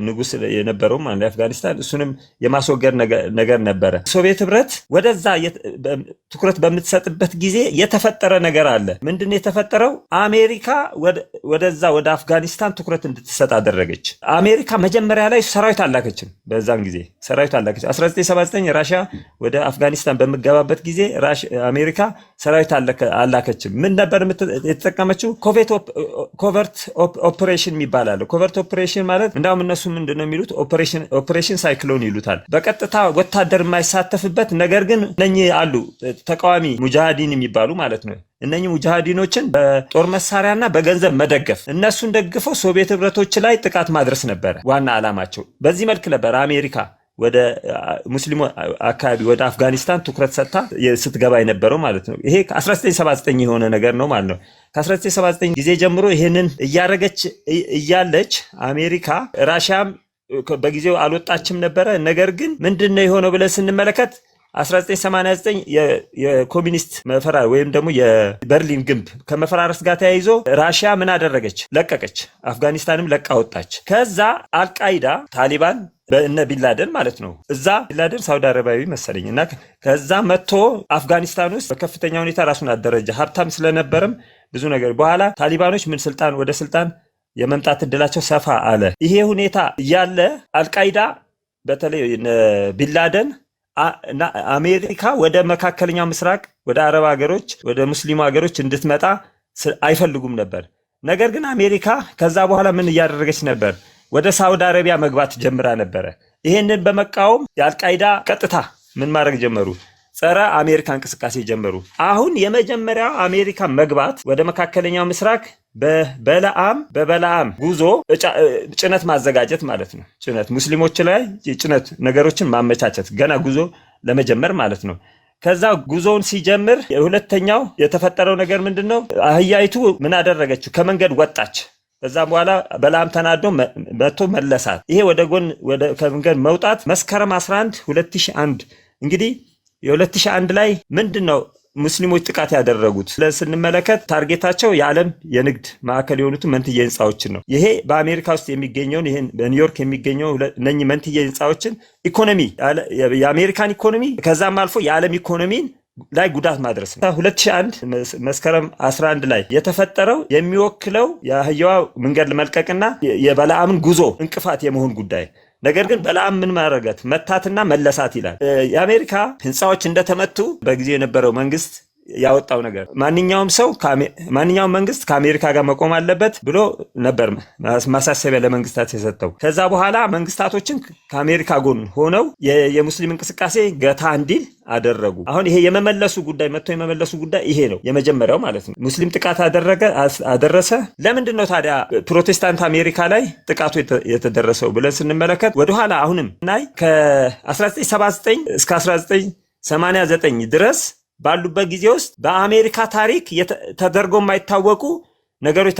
ንጉስ የነበረው ማለት አፍጋኒስታን፣ እሱንም የማስወገድ ነገር ነበረ። ሶቪየት ህብረት ወደዛ ትኩረት በምትሰጥበት ጊዜ የተፈጠረ ነገር አለ። ምንድን የተፈጠረው? አሜሪካ ወደዛ ወደ አፍጋኒስታን ትኩረት እንድትሰጥ አደረገች። አሜሪካ መጀመሪያ ላይ ሰራዊት አላከችም። በዛን ጊዜ ሰራዊት አላከች። 1979 ራሽያ ወደ አፍጋኒስታን በምገባበት ጊዜ አሜሪካ ሰራዊት አላከችም። ምን ነበር የተጠቀመችው? ኮቨርት ኦፕሬሽን የሚባል አለ። ኮቨርት ኦፕሬሽን ማለት እንዳውም እነሱ ምንድነው የሚሉት? ኦፕሬሽን ሳይክሎን ይሉታል። በቀጥታ ወታደር የማይሳተፍበት ነገር ግን እነኚህ አሉ ተቃዋሚ ሙጃሃዲን የሚባሉ ማለት ነው። እነኚህ ሙጃሃዲኖችን በጦር መሳሪያና በገንዘብ መደገፍ፣ እነሱን ደግፈው ሶቪየት ህብረቶች ላይ ጥቃት ማድረስ ነበረ ዋና ዓላማቸው። በዚህ መልክ ነበር አሜሪካ ወደ ሙስሊሙ አካባቢ ወደ አፍጋኒስታን ትኩረት ሰጥታ ስትገባ የነበረው ማለት ነው። ይሄ ከ1979 የሆነ ነገር ነው ማለት ነው። ከ1979 ጊዜ ጀምሮ ይሄንን እያረገች እያለች አሜሪካ ራሽያም በጊዜው አልወጣችም ነበረ። ነገር ግን ምንድነው የሆነው ብለን ስንመለከት 1989 የኮሚኒስት መፈራር ወይም ደግሞ የበርሊን ግንብ ከመፈራረስ ጋር ተያይዞ ራሽያ ምን አደረገች? ለቀቀች። አፍጋኒስታንም ለቃ ወጣች። ከዛ አልቃይዳ ታሊባን በእነ ቢንላደን ማለት ነው። እዛ ቢንላደን ሳውዲ አረቢያዊ መሰለኝ እና ከዛ መጥቶ አፍጋኒስታን ውስጥ በከፍተኛ ሁኔታ ራሱን አደረጀ። ሀብታም ስለነበረም ብዙ ነገር በኋላ ታሊባኖች ወደ ስልጣን የመምጣት እድላቸው ሰፋ አለ። ይሄ ሁኔታ እያለ አልቃይዳ በተለይ ቢንላደን አሜሪካ ወደ መካከለኛው ምስራቅ ወደ አረብ ሀገሮች ወደ ሙስሊሙ ሀገሮች እንድትመጣ አይፈልጉም ነበር። ነገር ግን አሜሪካ ከዛ በኋላ ምን እያደረገች ነበር? ወደ ሳውዲ አረቢያ መግባት ጀምራ ነበረ። ይሄንን በመቃወም የአልቃይዳ ቀጥታ ምን ማድረግ ጀመሩ? ጸረ አሜሪካ እንቅስቃሴ ጀመሩ። አሁን የመጀመሪያው አሜሪካ መግባት ወደ መካከለኛው ምስራቅ በበለዓም ጉዞ ጭነት ማዘጋጀት ማለት ነው። ጭነት ሙስሊሞች ላይ ጭነት ነገሮችን ማመቻቸት ገና ጉዞ ለመጀመር ማለት ነው። ከዛ ጉዞውን ሲጀምር ሁለተኛው የተፈጠረው ነገር ምንድነው? አህያይቱ ምን አደረገችው? ከመንገድ ወጣች። ከዛ በኋላ በለዓም ተናዶ መጥቶ መለሳት። ይሄ ወደ ጎን ከመንገድ መውጣት መስከረም 11 2001 እንግዲህ የ2001 ላይ ምንድነው ሙስሊሞች ጥቃት ያደረጉት ስንመለከት ታርጌታቸው የዓለም የንግድ ማዕከል የሆኑት መንትየ ህንፃዎችን ነው። ይሄ በአሜሪካ ውስጥ የሚገኘውን ይሄን በኒውዮርክ የሚገኘው እነኚህ መንትየ ህንፃዎችን ኢኮኖሚ የአሜሪካን ኢኮኖሚ ከዛም አልፎ የዓለም ኢኮኖሚን ላይ ጉዳት ማድረስ ነው። 2001 መስከረም 11 ላይ የተፈጠረው የሚወክለው የአህያዋ መንገድ መልቀቅና የበለዓምን ጉዞ እንቅፋት የመሆን ጉዳይ ነገር ግን በለዓም ምን ማረጋት መታትና መለሳት ይላል። የአሜሪካ ህንፃዎች እንደተመቱ በጊዜው የነበረው መንግስት ያወጣው ነገር ማንኛውም መንግስት ከአሜሪካ ጋር መቆም አለበት ብሎ ነበር ማሳሰቢያ ለመንግስታት የሰጠው። ከዛ በኋላ መንግስታቶችን ከአሜሪካ ጎን ሆነው የሙስሊም እንቅስቃሴ ገታ እንዲል አደረጉ። አሁን ይሄ የመመለሱ ጉዳይ ይሄ ነው የመጀመሪያው ማለት ነው። ሙስሊም ጥቃት አደረሰ። ለምንድን ነው ታዲያ ፕሮቴስታንት አሜሪካ ላይ ጥቃቱ የተደረሰው ብለን ስንመለከት ወደኋላ አሁንም ናይ ከ1979 እስከ 1989 ድረስ ባሉበት ጊዜ ውስጥ በአሜሪካ ታሪክ ተደርጎ የማይታወቁ ነገሮች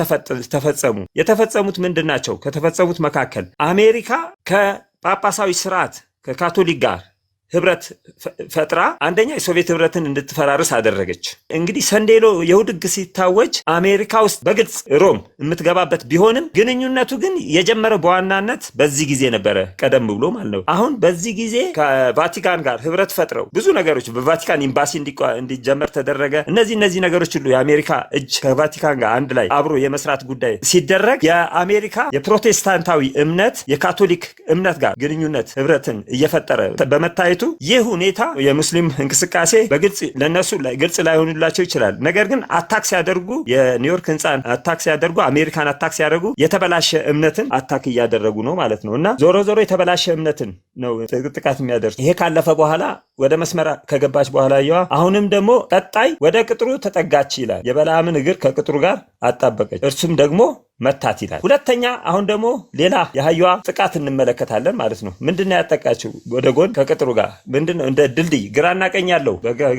ተፈጸሙ። የተፈጸሙት ምንድን ናቸው? ከተፈጸሙት መካከል አሜሪካ ከጳጳሳዊ ስርዓት ከካቶሊክ ጋር ህብረት ፈጥራ አንደኛ የሶቪየት ህብረትን እንድትፈራርስ አደረገች። እንግዲህ ሰንዴሎ የይሁድ ህግ ሲታወጅ አሜሪካ ውስጥ በግልጽ ሮም የምትገባበት ቢሆንም ግንኙነቱ ግን የጀመረው በዋናነት በዚህ ጊዜ ነበረ፣ ቀደም ብሎ ማለት ነው። አሁን በዚህ ጊዜ ከቫቲካን ጋር ህብረት ፈጥረው ብዙ ነገሮች በቫቲካን ኤምባሲ እንዲጀመር ተደረገ። እነዚህ ነገሮች ሁሉ የአሜሪካ እጅ ከቫቲካን ጋር አንድ ላይ አብሮ የመስራት ጉዳይ ሲደረግ የአሜሪካ የፕሮቴስታንታዊ እምነት የካቶሊክ እምነት ጋር ግንኙነት ህብረትን እየፈጠረ በመታየቱ ይህ ሁኔታ የሙስሊም እንቅስቃሴ በግልጽ ለነሱ ግልጽ ላይሆንላቸው ይችላል። ነገር ግን አታክ ሲያደርጉ የኒውዮርክ ህንፃን አታክ ሲያደርጉ አሜሪካን አታክ ሲያደርጉ የተበላሸ እምነትን አታክ እያደረጉ ነው ማለት ነው። እና ዞሮ የተበላሸ እምነትን ነው ጥቃት የሚያደርሱ። ይሄ ካለፈ በኋላ ወደ መስመር ከገባች በኋላ አሁንም ደግሞ ቀጣይ ወደ ቅጥሩ ተጠጋች ይላል። የበለዓምን እግር ከቅጥሩ ጋር አጣበቀች፣ እርሱም ደግሞ መታት ይላል። ሁለተኛ አሁን ደግሞ ሌላ የአህያዋ ጥቃት እንመለከታለን ማለት ነው። ምንድነው ያጠቃችው? ወደ ጎን ከቅጥሩ ጋር ምንድነው እንደ ድልድይ ግራና ቀኝ ያለው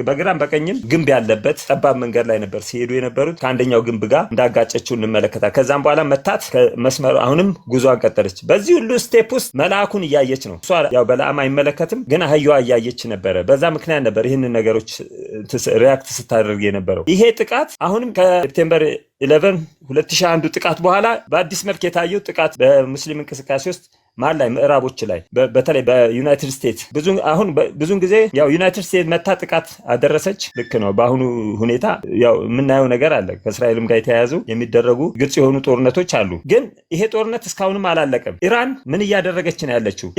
በግራም በቀኝም ግንብ ያለበት ጠባብ መንገድ ላይ ነበር ሲሄዱ የነበሩት። ከአንደኛው ግንብ ጋር እንዳጋጨችው እንመለከታለን። ከዛም በኋላ መታት ከመስመሩ አሁንም ጉዞዋን ቀጠለች። በዚህ ሁሉ ስቴፕ ውስጥ መልአኩን እያየች ነው። እሷ ያው በለዓም አይመለከትም፣ ግን አህያዋ እያየች ነበረ። በዛ ምክንያት ነበር ይህንን ነገሮች ሪያክት ስታደርግ የነበረው። ይሄ ጥቃት አሁንም ከሴፕቴምበር 11 2001 ጥቃት በኋላ በአዲስ መልክ የታየው ጥቃት በሙስሊም እንቅስቃሴ ውስጥ ማል ላይ ምዕራቦች ላይ በተለይ በዩናይትድ ስቴትስ ብዙን ጊዜ ያው ዩናይትድ ስቴትስ መታ ጥቃት አደረሰች። ልክ ነው። በአሁኑ ሁኔታ ያው የምናየው ነገር አለ። ከእስራኤልም ጋር የተያያዙ የሚደረጉ ግልጽ የሆኑ ጦርነቶች አሉ። ግን ይሄ ጦርነት እስካሁንም አላለቀም። ኢራን ምን እያደረገች ነው ያለችው?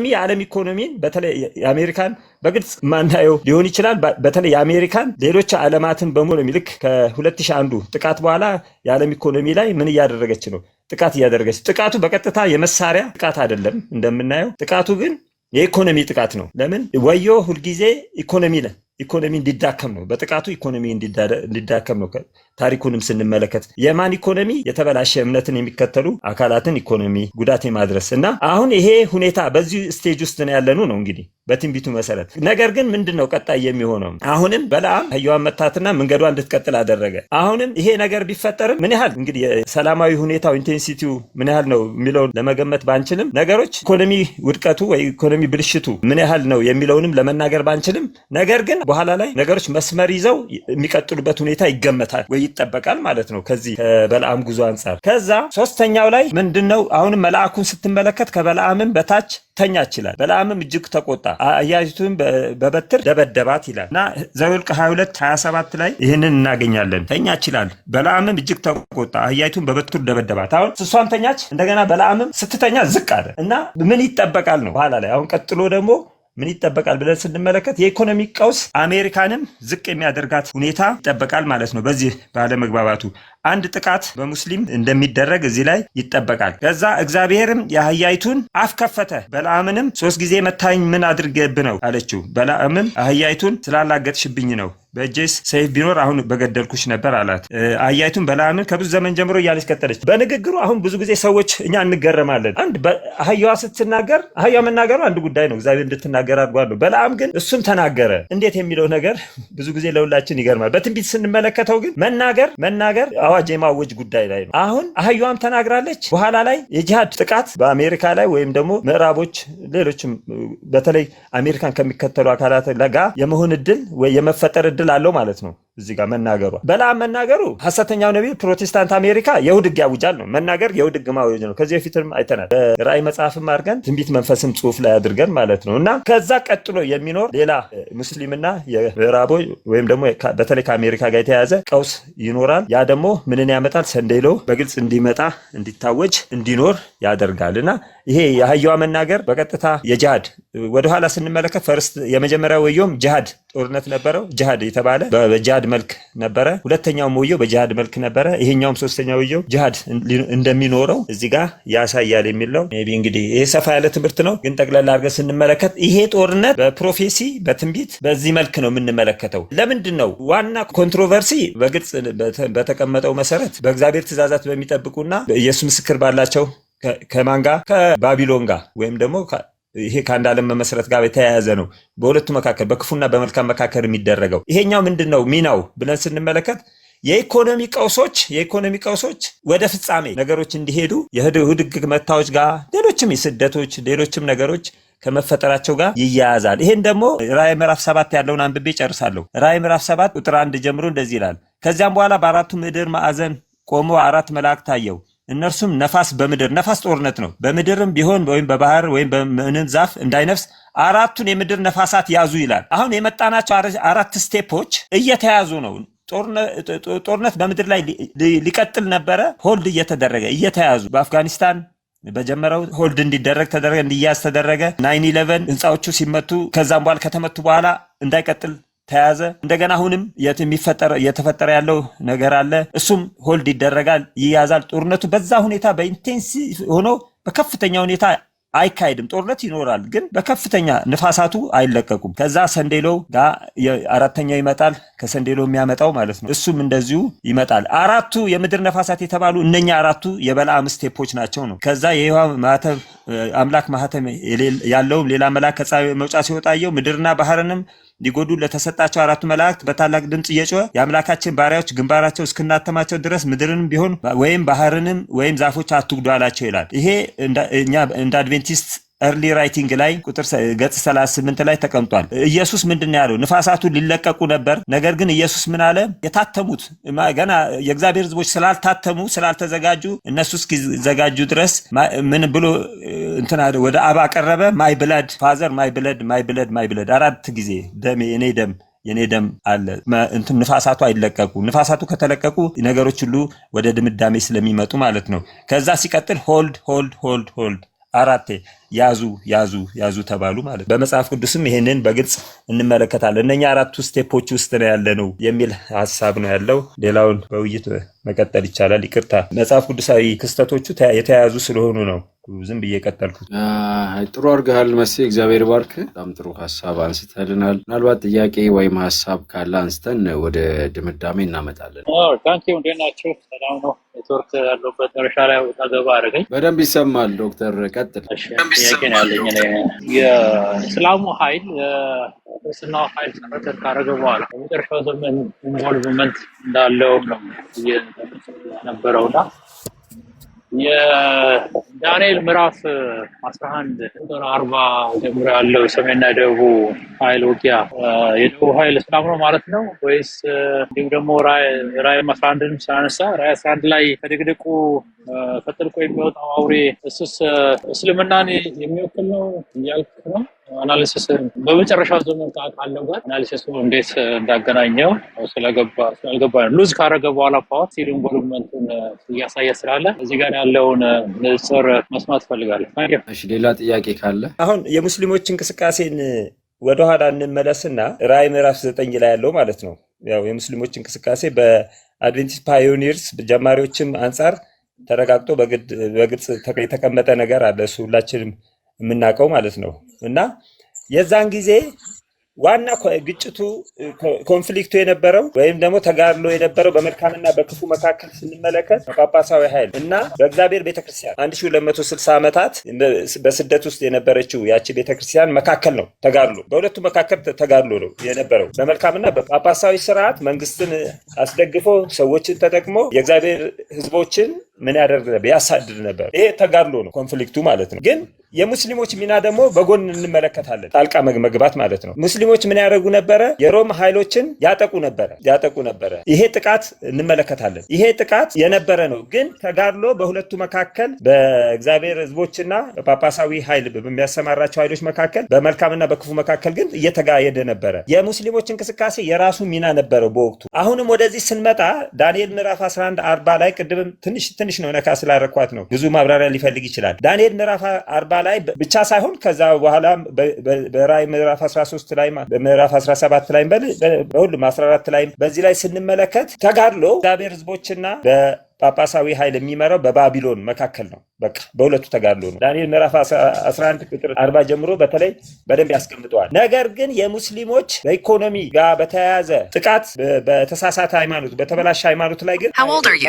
የዓለም ኢኮኖሚን በተለይ የአሜሪካን በግልጽ ማናየው ሊሆን ይችላል። በተለይ የአሜሪካን ሌሎች ዓለማትን በሙሉ ልክ ከ2001 ጥቃት በኋላ የዓለም ኢኮኖሚ ላይ ምን እያደረገች ነው? ጥቃት እያደረገች። ጥቃቱ በቀጥታ የመሳሪያ ጥቃት አይደለም እንደምናየው። ጥቃቱ ግን የኢኮኖሚ ጥቃት ነው። ለምን ወዮ ሁልጊዜ ኢኮኖሚ እንዲዳከም ነው። በጥቃቱ ኢኮኖሚ እንዲዳከም ነው። ታሪኩንም ስንመለከት የማን ኢኮኖሚ? የተበላሸ እምነትን የሚከተሉ አካላትን ኢኮኖሚ ጉዳት የማድረስ እና አሁን ይሄ ሁኔታ በዚህ ስቴጅ ውስጥ ነው ያለኑ ነው እንግዲህ በትንቢቱ መሰረት። ነገር ግን ምንድነው ቀጣይ የሚሆነው? አሁንም በለዓም አህያዋን መታትና መንገዷ እንድትቀጥል አደረገ። አሁንም ይሄ ነገር ቢፈጠርም ምን ያህል እንግዲህ የሰላማዊ ሁኔታው ኢንቴንሲቲው ምን ያህል ነው የሚለውን ለመገመት ባንችልም ነገሮች ኢኮኖሚ ውድቀቱ ወይ ኢኮኖሚ ብልሽቱ ምን ያህል ነው የሚለውንም ለመናገር ባንችልም ነገር ግን በኋላ ላይ ነገሮች መስመር ይዘው የሚቀጥሉበት ሁኔታ ይገመታል ወይ ይጠበቃል ማለት ነው ከዚህ ከበለዓም ጉዞ አንጻር። ከዛ ሶስተኛው ላይ ምንድነው? አሁንም መልአኩን ስትመለከት ከበለዓምም በታች ተኛች ይላል። በለዓምም እጅግ ተቆጣ፣ አህያይቱን በበትር ደበደባት ይላል እና ዘኍልቍ 22:27 ላይ ይህንን እናገኛለን። ተኛች ይላል። በለዓምም እጅግ ተቆጣ፣ አህያይቱን በበትር ደበደባት። አሁን እሷም ተኛች፣ እንደገና በለዓምም ስትተኛ ዝቅ አለ እና ምን ይጠበቃል ነው በኋላ ላይ። አሁን ቀጥሎ ደግሞ ምን ይጠበቃል ብለን ስንመለከት የኢኮኖሚ ቀውስ አሜሪካንም ዝቅ የሚያደርጋት ሁኔታ ይጠበቃል ማለት ነው። በዚህ ባለመግባባቱ አንድ ጥቃት በሙስሊም እንደሚደረግ እዚህ ላይ ይጠበቃል። ከዛ እግዚአብሔርም የአህያይቱን አፍ ከፈተ፣ በለዓምንም 3 ጊዜ መታኝ ምን አድርጌብህ ነው አለችው። በለዓምም አህያይቱን ስላላገጥሽብኝ ነው፣ በእጄስ ሰይፍ ቢኖር አሁን በገደልኩሽ ነበር አላት። አህያይቱን በለዓምን ከብዙ ዘመን ጀምሮ እያለች ቀጠለች። በንግግሩ አሁን ብዙ ጊዜ ሰዎች እኛ እንገረማለን። አንድ አህያዋ ስትናገር አህያ መናገሩ አንድ ጉዳይ ነው፣ እግዚአብሔር እንድትናገር አድርጓለሁ። በለዓም ግን እሱም ተናገረ። እንዴት የሚለው ነገር ብዙ ጊዜ ለሁላችን ይገርማል። በትንቢት ስንመለከተው ግን መናገር አዋጅ የማወጅ ጉዳይ ላይ ነው። አሁን አህያዋም ተናግራለች። በኋላ ላይ የጂሃድ ጥቃት በአሜሪካ ላይ ወይም ደግሞ ምዕራቦች ሌሎችም በተለይ አሜሪካን ከሚከተሉ አካላት ጋር የመሆን እድል ወይ የመፈጠር እድል አለው ማለት ነው። እዚህ ጋር መናገሯ በለዓም መናገሩ ሐሰተኛው ነቢይ ፕሮቴስታንት አሜሪካ የይሁድ ሕግ ያውጃል ነው መናገር የይሁድ ሕግ ማወጅ ነው። ከዚህ በፊትም አይተናል። በራእይ መጽሐፍም አድርገን ትንቢት መንፈስም ጽሑፍ ላይ አድርገን ማለት ነው። እና ከዛ ቀጥሎ የሚኖር ሌላ ሙስሊምና የምዕራቦ ወይም ደግሞ በተለይ ከአሜሪካ ጋር የተያያዘ ቀውስ ይኖራል። ያ ደግሞ ምንን ያመጣል? ሰንደይ ሎው በግልጽ እንዲመጣ እንዲታወጅ እንዲኖር ያደርጋል። እና ይሄ የአህያዋ መናገር በቀጥታ የጂሃድ ወደኋላ ስንመለከት ፈርስት የመጀመሪያው ወየውም ጂሃድ ጦርነት ነበረው። ጂሃድ የተባለ በጂሃድ መልክ ነበረ። ሁለተኛውም ወየው በጂሃድ መልክ ነበረ። ይሄኛውም ሶስተኛው ወየው ጂሃድ እንደሚኖረው እዚህ ጋር ያሳያል የሚል ነው። ሜቢ እንግዲህ ይሄ ሰፋ ያለ ትምህርት ነው፣ ግን ጠቅላላ አድርገን ስንመለከት ይሄ ጦርነት በፕሮፌሲ በትንቢት በዚህ መልክ ነው የምንመለከተው። ለምንድን ነው ዋና ኮንትሮቨርሲ በግልጽ በተቀመጠው መሰረት በእግዚአብሔር ትእዛዛት በሚጠብቁና ኢየሱስ ምስክር ባላቸው ከማን ጋር ከባቢሎን ጋር ወይም ደግሞ ይሄ ከአንድ ዓለም መመስረት ጋር የተያያዘ ነው። በሁለቱ መካከል በክፉና በመልካም መካከል የሚደረገው ይሄኛው ምንድን ነው ሚናው ብለን ስንመለከት የኢኮኖሚ ቀውሶች ወደ ፍጻሜ ነገሮች እንዲሄዱ የይሁድ ሕግ መታወጅ ጋር ሌሎችም የስደቶች ሌሎችም ነገሮች ከመፈጠራቸው ጋር ይያያዛል። ይሄን ደግሞ ራእይ ምዕራፍ 7 ያለውን አንብቤ ጨርሳለሁ። ራእይ ምዕራፍ 7 ቁጥር 1 ጀምሮ እንደዚህ ይላል። ከዚያም በኋላ በአራቱ ምድር ማዕዘን ቆሞ 4 መላእክት ታየው። እነርሱም ነፋስ በምድር ነፋስ ጦርነት ነው በምድርም ቢሆን ወይም በባህር ወይም በምንም ዛፍ እንዳይነፍስ 4ቱን የምድር ነፋሳት ያዙ ይላል። አሁን የመጣናቸው 4 ስቴፖች እየተያዙ ነው። ጦርነት በምድር ላይ ሊቀጥል ነበረ። ሆልድ እየተደረገ እየተያዙ በአፍጋኒስታን በጀመረው ሆልድ እንዲደረግ ተደረገ፣ እንዲያዝ ተደረገ። 9/11 ህንፃዎቹ ሲመቱ ከዛም በኋላ ከተመቱ በኋላ እንዳይቀጥል ተያዘ። እንደገና አሁንም እየተፈጠረ ያለው ነገር አለ። እሱም ሆልድ ይደረጋል፣ ይያዛል። ጦርነቱ በዛ ሁኔታ በኢንቴንሲቭ ሆኖ በከፍተኛ ሁኔታ አይካሄድም። ጦርነት ይኖራል፣ ግን በከፍተኛ ንፋሳቱ አይለቀቁም። ከዛ ሰንደይ ሎው ጋር አራተኛው ይመጣል፣ ከሰንደይ ሎው የሚያመጣው ማለት ነው። እሱም እንደዚሁ ይመጣል። 4ቱ የምድር ነፋሳት የተባሉ እነኛ 4ቱ የበለዓም ስቴፖች ናቸው ነው። ከዛ የይሖዋ ማህተብ አምላክ ማህተም ያለውም ሌላ መልአክ ከፀሐይ መውጫ ሲወጣየው ምድርና ባህርንም ሊጎዱ ለተሰጣቸው 4ቱ መላእክት በታላቅ ድምጽ እየጮኸ የአምላካችን ባሪያዎች ግንባራቸው እስክናተማቸው ድረስ ምድርንም ቢሆን ወይም ባህርንም ወይም ዛፎች አትጉዱ አላቸው ይላል። ይሄ እኛ እንደ አድቬንቲስት ኤርሊ ራይቲንግ ላይ ቁጥር ገጽ 38 ላይ ተቀምጧል። ኢየሱስ ምንድነው ያለው? ንፋሳቱ ሊለቀቁ ነበር። ነገር ግን ኢየሱስ ምን አለ? የታተሙት ገና የእግዚአብሔር ሕዝቦች ስላልተዘጋጁ እነሱ እስኪዘጋጁ ድረስ ምን ብሎ እንትና ወደ አብ አቀረበ። ማይ ብለድ ፋዘር ማይ ብለድ 4 ጊዜ ደም የኔ ደም አለ። እንትን ንፋሳቱ አይለቀቁ። ንፋሳቱ ከተለቀቁ ነገሮች ሁሉ ወደ ድምዳሜ ስለሚመጡ ማለት ነው። ከዛ ሲቀጥል ሆልድ 4 ያዙ ተባሉ ማለት። በመጽሐፍ ቅዱስም ይሄንን በግልጽ እንመለከታለን። እነኛ 4ቱ ስቴፖች ውስጥ ነው ያለነው የሚል ሐሳብ ነው ያለው። ሌላውን በውይይት መቀጠል ይቻላል። ይቅርታ መጽሐፍ ቅዱሳዊ ክስተቶቹ የተያያዙ ስለሆኑ ነው ዝም ብዬ ቀጠልኩት። ጥሩ አድርገሃል መሴ፣ እግዚአብሔር ባርክ። በጣም ጥሩ ሀሳብ አንስተልናል። ምናልባት ጥያቄ ወይም ሀሳብ ካለ አንስተን ወደ ድምዳሜ እናመጣለን። ታንኪው። እንዴት ናችሁ? ሰላም ነው? ኔትወርክ ያለበት መጨረሻ ላይ ገባ አደረገኝ። በደንብ ይሰማል ዶክተር፣ ቀጥል። ጥያቄ ነው ያለኝ። የእስላሙ ኃይል የክርስትናው ኃይል ሰረተር ካረገ በኋላ በመጨረሻው ዘመን ኢንቮልቭመንት እንዳለው ነው ነበረውና የዳንኤል ምዕራፍ 11 ቁጥር 40 ጀምሮ ያለው ሰሜንና ደቡብ ኃይል ውጊያ የደቡብ ኃይል እስላም ነው ማለት ነው ወይስ? እንዲሁም ደግሞ ራእይ 11ን ሳነሳ ራእይ 11 ላይ ከድቅድቁ ፈጥልቆ የሚወጣው አውሬ እሱስ እስልምናን የሚወክል ነው እያልክ ነው? አናሊሲስ በመጨረሻው ዘመን ካለው ጋር አናሊሲስ እንዴት እንዳገናኘው ስላልገባ ሉዝ ካረገ በኋላ ፓወር ሲል ኢንቮልቭመንቱን እያሳየ ስላለ እዚህ ጋር ያለውን ንጽር መስማት ፈልጋለሁ። እሺ፣ ሌላ ጥያቄ ካለ አሁን የሙስሊሞች እንቅስቃሴን ወደኋላ እንመለስና ራእይ ምዕራፍ 9 ላይ ያለው ማለት ነው። ያው የሙስሊሞች እንቅስቃሴ በአድቬንቲስት ፓዮኒርስ ጀማሪዎችም አንጻር ተረጋግጦ በግልጽ የተቀመጠ ነገር አለ። እሱ ሁላችንም የምናውቀው ማለት ነው። እና የዛን ጊዜ ዋና ግጭቱ ኮንፍሊክቱ የነበረው ወይም ደግሞ ተጋድሎ የነበረው በመልካምና በክፉ መካከል ስንመለከት በጳጳሳዊ ኃይል እና በእግዚአብሔር ቤተክርስቲያን 1260 ዓመታት በስደት ውስጥ የነበረችው ያቺ ቤተክርስቲያን መካከል ነው ተጋድሎ። በሁለቱ መካከል ተጋድሎ ነው የነበረው። በመልካምና በጳጳሳዊ ስርዓት መንግስትን አስደግፎ ሰዎችን ተጠቅሞ የእግዚአብሔር ህዝቦችን ምን ያደርግ ነበር? ያሳድድ ነበር። ይሄ ተጋድሎ ነው፣ ኮንፍሊክቱ ማለት ነው። ግን የሙስሊሞች ሚና ደግሞ በጎን እንመለከታለን። ጣልቃ መግባት ማለት ነው። ሙስሊሞች ምን ያደርጉ ነበረ? የሮም ኃይሎችን ያጠቁ ነበረ። ይሄ ጥቃት እንመለከታለን። ይሄ ጥቃት የነበረ ነው። ግን ተጋድሎ በሁለቱ መካከል በእግዚአብሔር ህዝቦችና በጳጳሳዊ ኃይል በሚያሰማራቸው ኃይሎች መካከል በመልካምና በክፉ መካከል ግን እየተጋየደ ነበረ። የሙስሊሞች እንቅስቃሴ የራሱ ሚና ነበረው በወቅቱ። አሁንም ወደዚህ ስንመጣ ዳንኤል ምዕራፍ 11:40 ላይ ቅድምም ትንሽ ነው ነካ ስላረኳት ነው፣ ብዙ ማብራሪያ ሊፈልግ ይችላል። ዳንኤል ምዕራፍ 40 ላይ ብቻ ሳይሆን ከዛ በኋላ በራእይ ምዕራፍ 13 ላይ ምዕራፍ 17 ላይ በሁሉም 14 ላይ በዚህ ላይ ስንመለከት ተጋድሎ እግዚአብሔር ህዝቦችና ጳጳሳዊ ኃይል የሚመራው በባቢሎን መካከል ነው። በቃ በሁለቱ ተጋድሎ ነው። ዳንኤል ምዕራፍ 11 ቁጥር 40 ጀምሮ በተለይ በደንብ ያስቀምጠዋል። ነገር ግን የሙስሊሞች በኢኮኖሚ ጋር በተያያዘ ጥቃት በተሳሳተ ሃይማኖት በተበላሸ ሃይማኖት ላይ ግን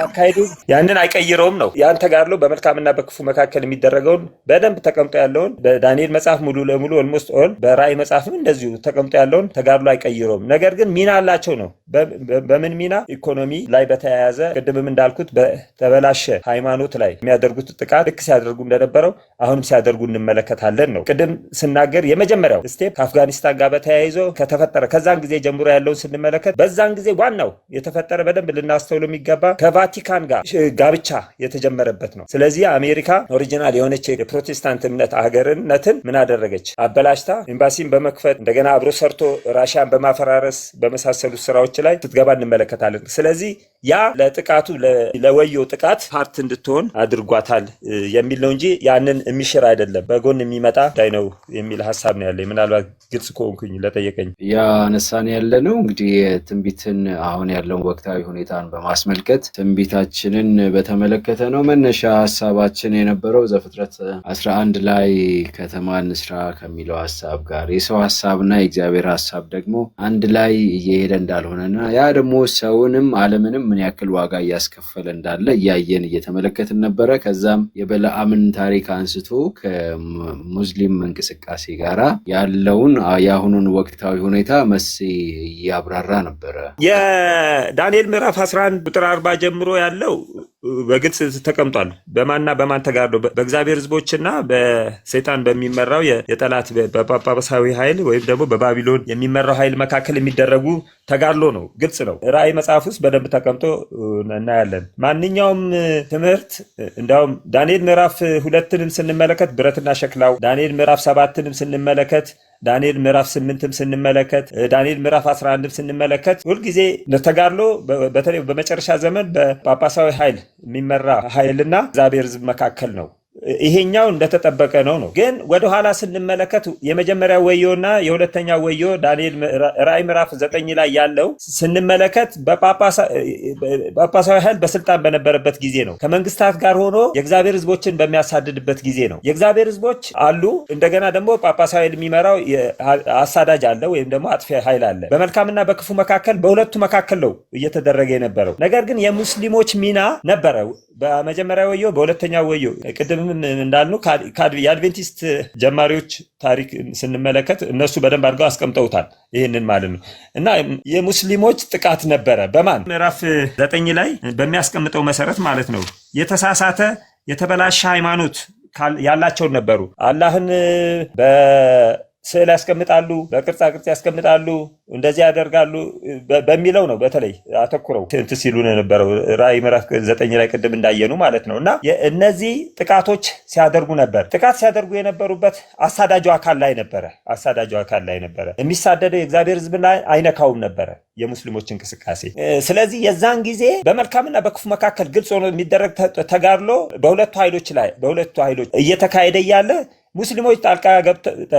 አካሄዱ ያንን አይቀይረውም ነው። ያን ተጋድሎ በመልካምና በክፉ መካከል የሚደረገውን በደንብ ተቀምጦ ያለውን በዳንኤል መጽሐፍ ሙሉ ለሙሉ ኦልሞስት ኦል በራእይ መጽሐፍም እንደዚሁ ተቀምጦ ያለውን ተጋድሎ አይቀይረውም። ነገር ግን ሚና አላቸው ነው። በምን ሚና? ኢኮኖሚ ላይ በተያያዘ ቅድምም እንዳልኩት በተበላሸ ሃይማኖት ላይ የሚያደርጉት ጥቃት ልክ ሲያደርጉ እንደነበረው አሁንም ሲያደርጉ እንመለከታለን ነው። ቅድም ስናገር የመጀመሪያው ስቴፕ ከአፍጋኒስታን ጋር በተያይዞ ከተፈጠረ ከዛን ጊዜ ጀምሮ ያለውን ስንመለከት በዛን ጊዜ ዋናው የተፈጠረ በደንብ ልናስተውለው የሚገባ ከቫቲካን ጋር ጋብቻ የተጀመረበት ነው። ስለዚህ አሜሪካ ኦሪጂናል የሆነች የፕሮቴስታንት እምነት ሀገርነትን ምን አደረገች? አበላሽታ ኤምባሲን በመክፈት እንደገና አብሮ ሰርቶ ራሽያን በማፈራረስ በመሳሰሉት ስራዎች ላይ ስትገባ እንመለከታለን። ስለዚህ ያ ለጥቃቱ ለወዮ ጥቃት ፓርት እንድትሆን አድርጓታል የሚል ነው እንጂ ያንን የሚሽር አይደለም። በጎን የሚመጣ ዳይ ነው የሚል ሐሳብ ነው ያለኝ። ምናልባት ግልጽ ከሆንኩኝ ለጠየቀኝ ያነሳን ያለ ነው እንግዲህ ትንቢትን አሁን ያለውን ወቅታዊ ሁኔታን በማስመልከት ትንቢታችንን በተመለከተ ነው መነሻ ሐሳባችን የነበረው። ዘፍጥረት 11 ላይ ከተማን ስራ ከሚለው ሐሳብ ጋር የሰው ሐሳብና የእግዚአብሔር ሐሳብ ደግሞ አንድ ላይ እየሄደ እንዳልሆነና ያ ደግሞ ሰውንም ዓለምንም ምን ያክል ዋጋ እያስከፈለ እንዳለ እያየን እየተመለከትን ነበረ። ከዛም የበለዓምን ታሪክ አንስቶ ከሙስሊም እንቅስቃሴ ጋራ ያለውን የአሁኑን ወቅታዊ ሁኔታ መሴ እያብራራ ነበረ። የዳንኤል ምዕራፍ 11 ቁጥር 40 ጀምሮ ያለው በግልጽ ተቀምጧል። በማንና በማን ተጋድሎ? በእግዚአብሔር ህዝቦችና በሰይጣን በሚመራው የጠላት በጳጳሳዊ ኃይል ወይም ደግሞ በባቢሎን የሚመራው ኃይል መካከል የሚደረጉ ተጋድሎ ነው። ግልጽ ነው። ራእይ መጽሐፍ ውስጥ በደንብ ተቀምጦ እናያለን። ማንኛውም ትምህርት እንዲያውም ዳንኤል ምዕራፍ 2ንም ስንመለከት ብረትና ሸክላው፣ ዳንኤል ምዕራፍ 7ንም ስንመለከት፣ ዳንኤል ምዕራፍ 8ም ስንመለከት፣ ዳንኤል ምዕራፍ 11ም ስንመለከት ሁልጊዜ ተጋድሎ በተለይ በመጨረሻ ዘመን በጳጳሳዊ ኃይል የሚመራ ኃይልና እግዚአብሔር ህዝብ መካከል ነው። ይሄኛው እንደተጠበቀ ነው። ግን ወደ ኋላ ስንመለከት የመጀመሪያው ወዮና የሁለተኛው ወዮ ዳንኤል ራእይ ምዕራፍ 9 ላይ ያለው ስንመለከት በጳጳሳዊ ኃይል በስልጣን በነበረበት ጊዜ ነው። ከመንግስታት ጋር ሆኖ የእግዚአብሔር ህዝቦችን በሚያሳድድበት ጊዜ ነው። የእግዚአብሔር ህዝቦች አሉ። እንደገና ደግሞ ጳጳሳዊ ኃይል የሚመራው አሳዳጅ አለ ወይም ደግሞ አጥፊ ኃይል አለ። በመልካምና በክፉ መካከል በሁለቱ መካከል ነው እየተደረገ የነበረው። ነገር ግን የሙስሊሞች ሚና ነበረ። በመጀመሪያ ወዮ በሁለተኛው ወዮ ቅድም እንዳልነው የአድቬንቲስት ጀማሪዎች ታሪክ ስንመለከት እነሱ በደንብ አድርገው አስቀምጠውታል። ይህንን ማለት ነው እና የሙስሊሞች ጥቃት ነበረ። በማን ምዕራፍ 9 ላይ በሚያስቀምጠው መሰረት ማለት ነው። የተሳሳተ የተበላሸ ሃይማኖት ያላቸው ነበሩ። አላህን በስዕል ያስቀምጣሉ፣ በቅርጻ ቅርጽ ያስቀምጣሉ፣ እንደዚህ ያደርጋሉ በሚለው ነው በተለይ አተኩረው እንትን ሲሉ የነበረው ራእይ ምዕራፍ 9 ላይ ቅድም እንዳየኑ ማለት ነው። እና እነዚህ ጥቃቶች ሲያደርጉ ነበር። ጥቃት ሲያደርጉ የነበሩበት አሳዳጁ አካል ላይ ነበረ። የሚሳደደው የእግዚአብሔር ሕዝብ ላይ አይነካውም ነበረ የሙስሊሞች እንቅስቃሴ። ስለዚህ የዛን ጊዜ በመልካምና በክፉ መካከል ግልጽ ሆኖ የሚደረግ ተጋድሎ በሁለቱ ኃይሎች እየተካሄደ እያለ ሙስሊሞች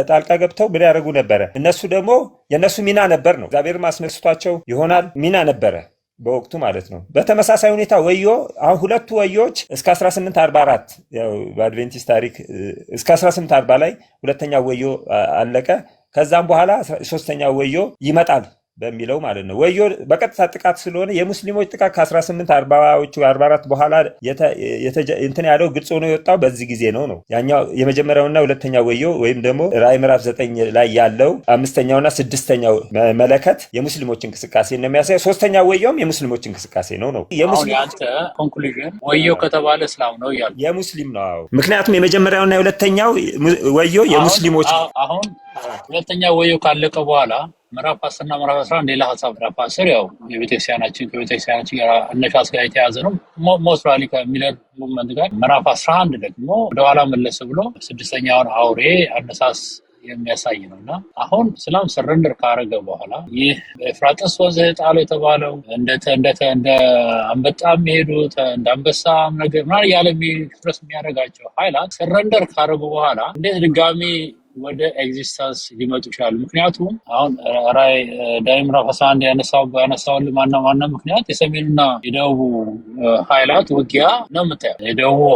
ጣልቃ ገብተው ምን ያደርጉ ነበረ? እነሱ ደግሞ የነሱ ሚና ነበር ነው። እግዚአብሔር ማስነስቷቸው ይሆናል ሚና ነበረ በወቅቱ ማለት ነው። በተመሳሳይ ሁኔታ ወዮ አሁን ሁለቱ ወዮች እስከ 1844 ያው በአድቬንቲስት ታሪክ እስከ 1840 ላይ ሁለተኛው ወዮ አለቀ። ከዛም በኋላ ሶስተኛው ወዮ ይመጣል በሚለው ማለት ነው። ወዮ በቀጥታ ጥቃት ስለሆነ የሙስሊሞች ጥቃት ከ1840ዎቹ 44 በኋላ እንትን ያለው ግልጽ ሆኖ የወጣው በዚህ ጊዜ ነው። ያኛው የመጀመሪያውና ሁለተኛው ወዮ ወይም ደግሞ ራዕይ ምዕራፍ 9 ላይ ያለው አምስተኛውና ስድስተኛው መለከት የሙስሊሞች እንቅስቃሴ ነው የሚያሳየው። ሶስተኛው ወዮም የሙስሊሞች እንቅስቃሴ ነው። አሁን ያንተ ኮንክሉዥን ወዮ ከተባለ እስላም ነው ያለው የሙስሊም ነው። ምክንያቱም የመጀመሪያውና የሁለተኛው ወዮ የሙስሊሞች አሁን ሁለተኛው ወዮ ካለቀ በኋላ ምዕራፍ 10 እና ምዕራፍ 11 ሌላ ሀሳብ። ምዕራፍ 10 ያው ከቤተክርስቲያናችን ጋር አነሻስ ጋር የተያዘ ነው ሞስራሊ ከሚለር ሙቭመንት ጋር። ምዕራፍ 11 ደግሞ ወደኋላ መለስ ብሎ ስድስተኛውን አውሬ አነሳስ የሚያሳይ ነው እና አሁን እስላም ሰረንደር ካረገ በኋላ ይህ በኤፍራጥስ ወንዝ ጣለው የተባለው እንደ አንበጣ የሚሄዱት እንደ አንበሳ ነገር ምናምን ያለ ድረስ የሚያደርጋቸው ኃይላት ሰረንደር ካረጉ በኋላ እንዴት ድጋሚ ወደ ኤግዚስተንስ ሊመጡ ይችላሉ? ምክንያቱም አሁን ራዕይ ምዕራፍ 11 ያነሳው ዋና ምክንያት የሰሜኑና የደቡቡ ኃይላት ውጊያ ነው የምታየው።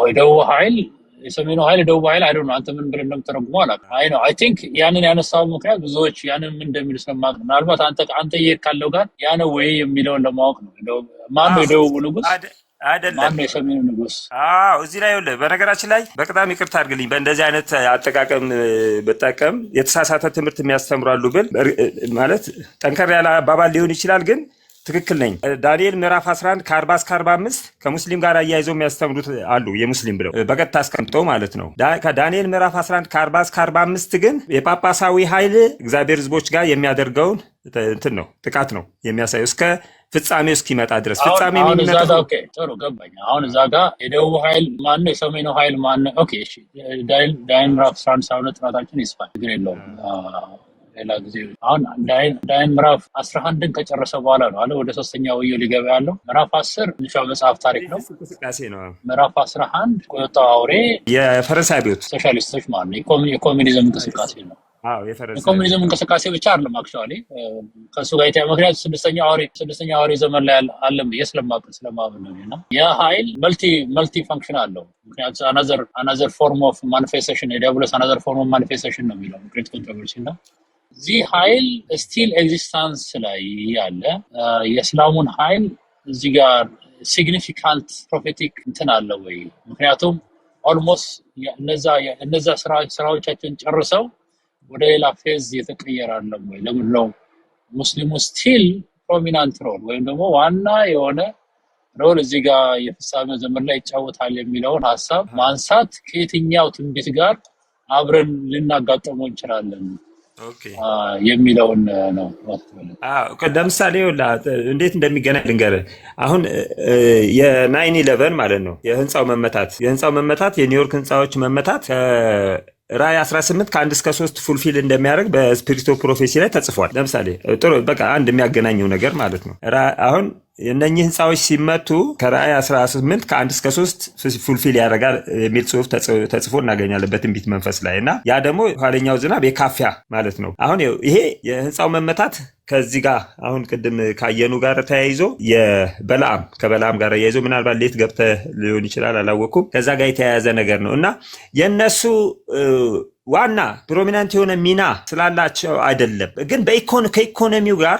የደቡቡ ኃይል የሰሜኑ ኃይል የደቡብ ኃይል አይደለም። አንተ ምን ብለህ እንደምትረጉመው አላውቅም። አይ ቲንክ ያንን ያነሳው ምክንያት ብዙዎች ያንን ምን እንደሚሉ ስለማውቅ ምናልባት አንተ ካለው ጋር ያ ነው ወይ የሚለውን ለማወቅ ነው። ማን ነው የደቡቡ ንጉስ? አይደለም ማነው የሰሜኑ ንጉስ? እዚህ ላይ ይኸውልህ፣ በነገራችን ላይ በጣም ይቅርታ አድርግልኝ፣ በእንደዚህ አይነት አጠቃቀም ብጠቀም የተሳሳተ ትምህርት የሚያስተምራሉ ብል ማለት ጠንከር ያለ አባባል ሊሆን ይችላል፣ ግን ትክክል ነኝ። ዳንኤል ምዕራፍ 11 ከ40 እስከ 45 ከሙስሊም ጋር አያይዘው የሚያስተምሩት አሉ፣ የሙስሊም ብለው በቀጥታ አስቀምጠው ማለት ነው። ከዳንኤል ምዕራፍ 11 ከ40 እስከ 45 ግን የጳጳሳዊ ኃይል እግዚአብሔር ህዝቦች ጋር የሚያደርገውን እንትን ነው ጥቃት ነው የሚያሳየው እስከ ፍጻሜው እስኪመጣ ድረስ። ፍጻሜ የሚመጣው ጥሩ ገባኝ። አሁን እዛ ጋር የደቡብ ኃይል ማን ነው? የሰሜኑ ኃይል ማን ነው? ኦኬ እሺ፣ ዳንኤል ምዕራፍ 11 ሳውነት ጥናታችን ይስፋል፣ ችግር የለውም። ሌላ ጊዜ አሁን ዳንኤል ምዕራፍ 11ን ከጨረሰ በኋላ ነው አለ ወደ ሶስተኛው ወዮ ሊገባ ያለው። ምዕራፍ 10 ንሻው መጽሐፍ ታሪክ ነው፣ እንቅስቃሴ ነው። ምዕራፍ 11 የወጣው አውሬ የፈረንሳይ አብዮት ሶሻሊስቶች ማለት ነው፣ የኮሚኒዝም እንቅስቃሴ ነው። የኮሚኒዝም እንቅስቃሴ ብቻ አይደለም አክቹዋሊ ከሱ ጋር የተያያዘ ምክንያቱ ስድስተኛው አውሬ ዘመን ላይ አለም ስለማምን ነው። እና ያ ኃይል መልቲ ፈንክሽን አለው። ምክንያቱ አናዘር ፎርም ኦፍ ማኒፌስቴሽን የዲያብሎስ አናዘር ፎርም ኦፍ ማኒፌስቴሽን ነው የሚለው ግሬት ኮንትሮቨርሲ እና እዚህ ኃይል ስቲል ኤግዚስታንስ ላይ ያለ የእስላሙን ኃይል እዚህ ጋር ሲግኒፊካንት ፕሮፌቲክ እንትን አለ ወይ? ምክንያቱም ኦልሞስት እነዛ ስራዎቻቸውን ጨርሰው ወደ ሌላ ፌዝ የተቀየረ አለም ወይ? ለምንድነው ሙስሊሙ ስቲል ፕሮሚናንት ሮል ወይም ደግሞ ዋና የሆነ ሮል እዚህ ጋር የፍጻሜው ዘመን ላይ ይጫወታል የሚለውን ሀሳብ ማንሳት ከየትኛው ትንቢት ጋር አብረን ልናጋጠመው እንችላለን የሚለውን ነው። ለምሳሌ እንዴት እንደሚገናኝ ልንገርህ። አሁን የ9/11 ማለት ነው የህንፃው መመታት የኒውዮርክ ህንፃዎች መመታት ራዕይ 18 ከ1 እስከ 3 ፉልፊል እንደሚያደርግ በስፒሪት ኦፍ ፕሮፌሲ ላይ ተጽፏል። ለምሳሌ ጥሩ በቃ አንድ የሚያገናኘው ነገር ማለት ነው። አሁን እነኚህ ህንፃዎች ሲመቱ ከራዕይ 18 ከ1 እስከ 3 ፉልፊል ያደርጋል የሚል ጽሁፍ ተጽፎ እናገኛለን በትንቢት መንፈስ ላይ እና ያ ደግሞ ኋለኛው ዝናብ የካፊያ ማለት ነው። አሁን ይሄ የህንፃው መመታት ከዚህ ጋር አሁን ቅድም ካየኑ ጋር ተያይዞ ከበለዓም ጋር ተያይዞ ምናልባት ሌት ገብተህ ሊሆን ይችላል አላወኩም። ከዛ ጋር የተያያዘ ነገር ነው እና የነሱ ዋና ፕሮሚናንት የሆነ ሚና ስላላቸው አይደለም፣ ግን ከኢኮኖሚው ጋር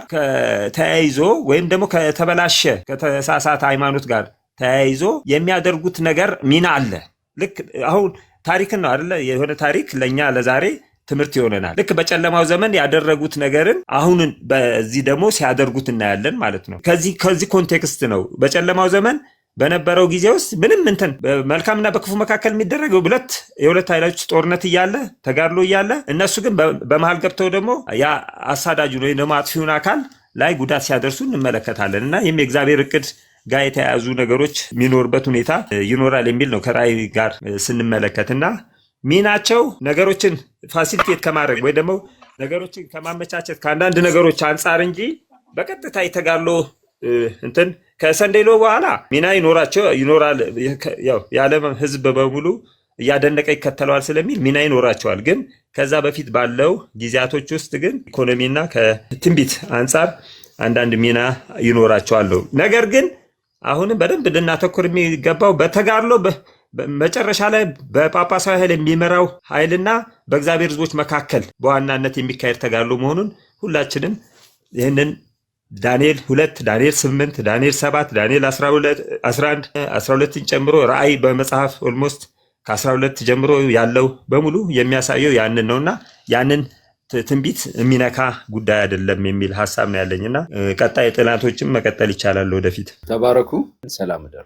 ተያይዞ ወይም ደግሞ ከተሳሳተ ሃይማኖት ጋር ተያይዞ የሚያደርጉት ነገር ሚና አለ። ልክ አሁን ታሪክን ነው አይደለ? የሆነ ታሪክ ለኛ ለዛሬ ትምህርት ይሆነናል። ልክ በጨለማው ዘመን ያደረጉት ነገርን አሁን በዚህ ደግሞ ሲያደርጉት እናያለን ማለት ነው። ከዚህ ኮንቴክስት ነው በጨለማው ዘመን በነበረው ጊዜ ውስጥ ምንም እንትን በመልካምና በክፉ መካከል የሚደረገው የሁለት ኃይሎች ጦርነት እያለ ተጋድሎ እያለ እነሱ ግን በመሃል ገብተው ደግሞ ያ አሳዳጁን ወይም ደግሞ አጥፊውን አካል ላይ ጉዳት ሲያደርሱ እንመለከታለን እና ይህም የእግዚአብሔር እቅድ ጋር የተያያዙ ነገሮች የሚኖርበት ሁኔታ ይኖራል የሚል ነው ከራዕይ ጋር ስንመለከትና ሚናቸው ነገሮችን ፋሲሊቴት ከማድረግ ወይ ደግሞ ነገሮችን ከማመቻቸት ከአንዳንድ ነገሮች አንጻር እንጂ በቀጥታ የተጋድሎ እንትን ከሰንደሎ በኋላ ሚና ይኖራል። ያው የዓለም ሕዝብ በሙሉ እያደነቀ ይከተለዋል ስለሚል ሚና ይኖራቸዋል። ግን ከዛ በፊት ባለው ጊዜያቶች ውስጥ ግን ኢኮኖሚና ከትንቢት አንጻር አንዳንድ ሚና ይኖራቸዋል። ነገር ግን አሁንም በደንብ ልናተኩር የሚገባው በተጋድሎ መጨረሻ ላይ በጳጳሳዊ ኃይል የሚመራው ኃይልና በእግዚአብሔር ሕዝቦች መካከል በዋናነት የሚካሄድ ተጋድሎ መሆኑን ሁላችንም ይህንን ዳንኤል 2 ዳንኤል 8 ዳንኤል 7 ዳንኤል 12ን ጨምሮ ራእይ በመጽሐፍ ኦልሞስት ከ12 ጀምሮ ያለው በሙሉ የሚያሳየው ያንን ነውና ያንን ትንቢት የሚነካ ጉዳይ አይደለም የሚል ሐሳብ ነው ያለኝና ቀጣይ ጥናቶችም መቀጠል ይቻላል ወደፊት። ተባረኩ። ሰላም እደሩ።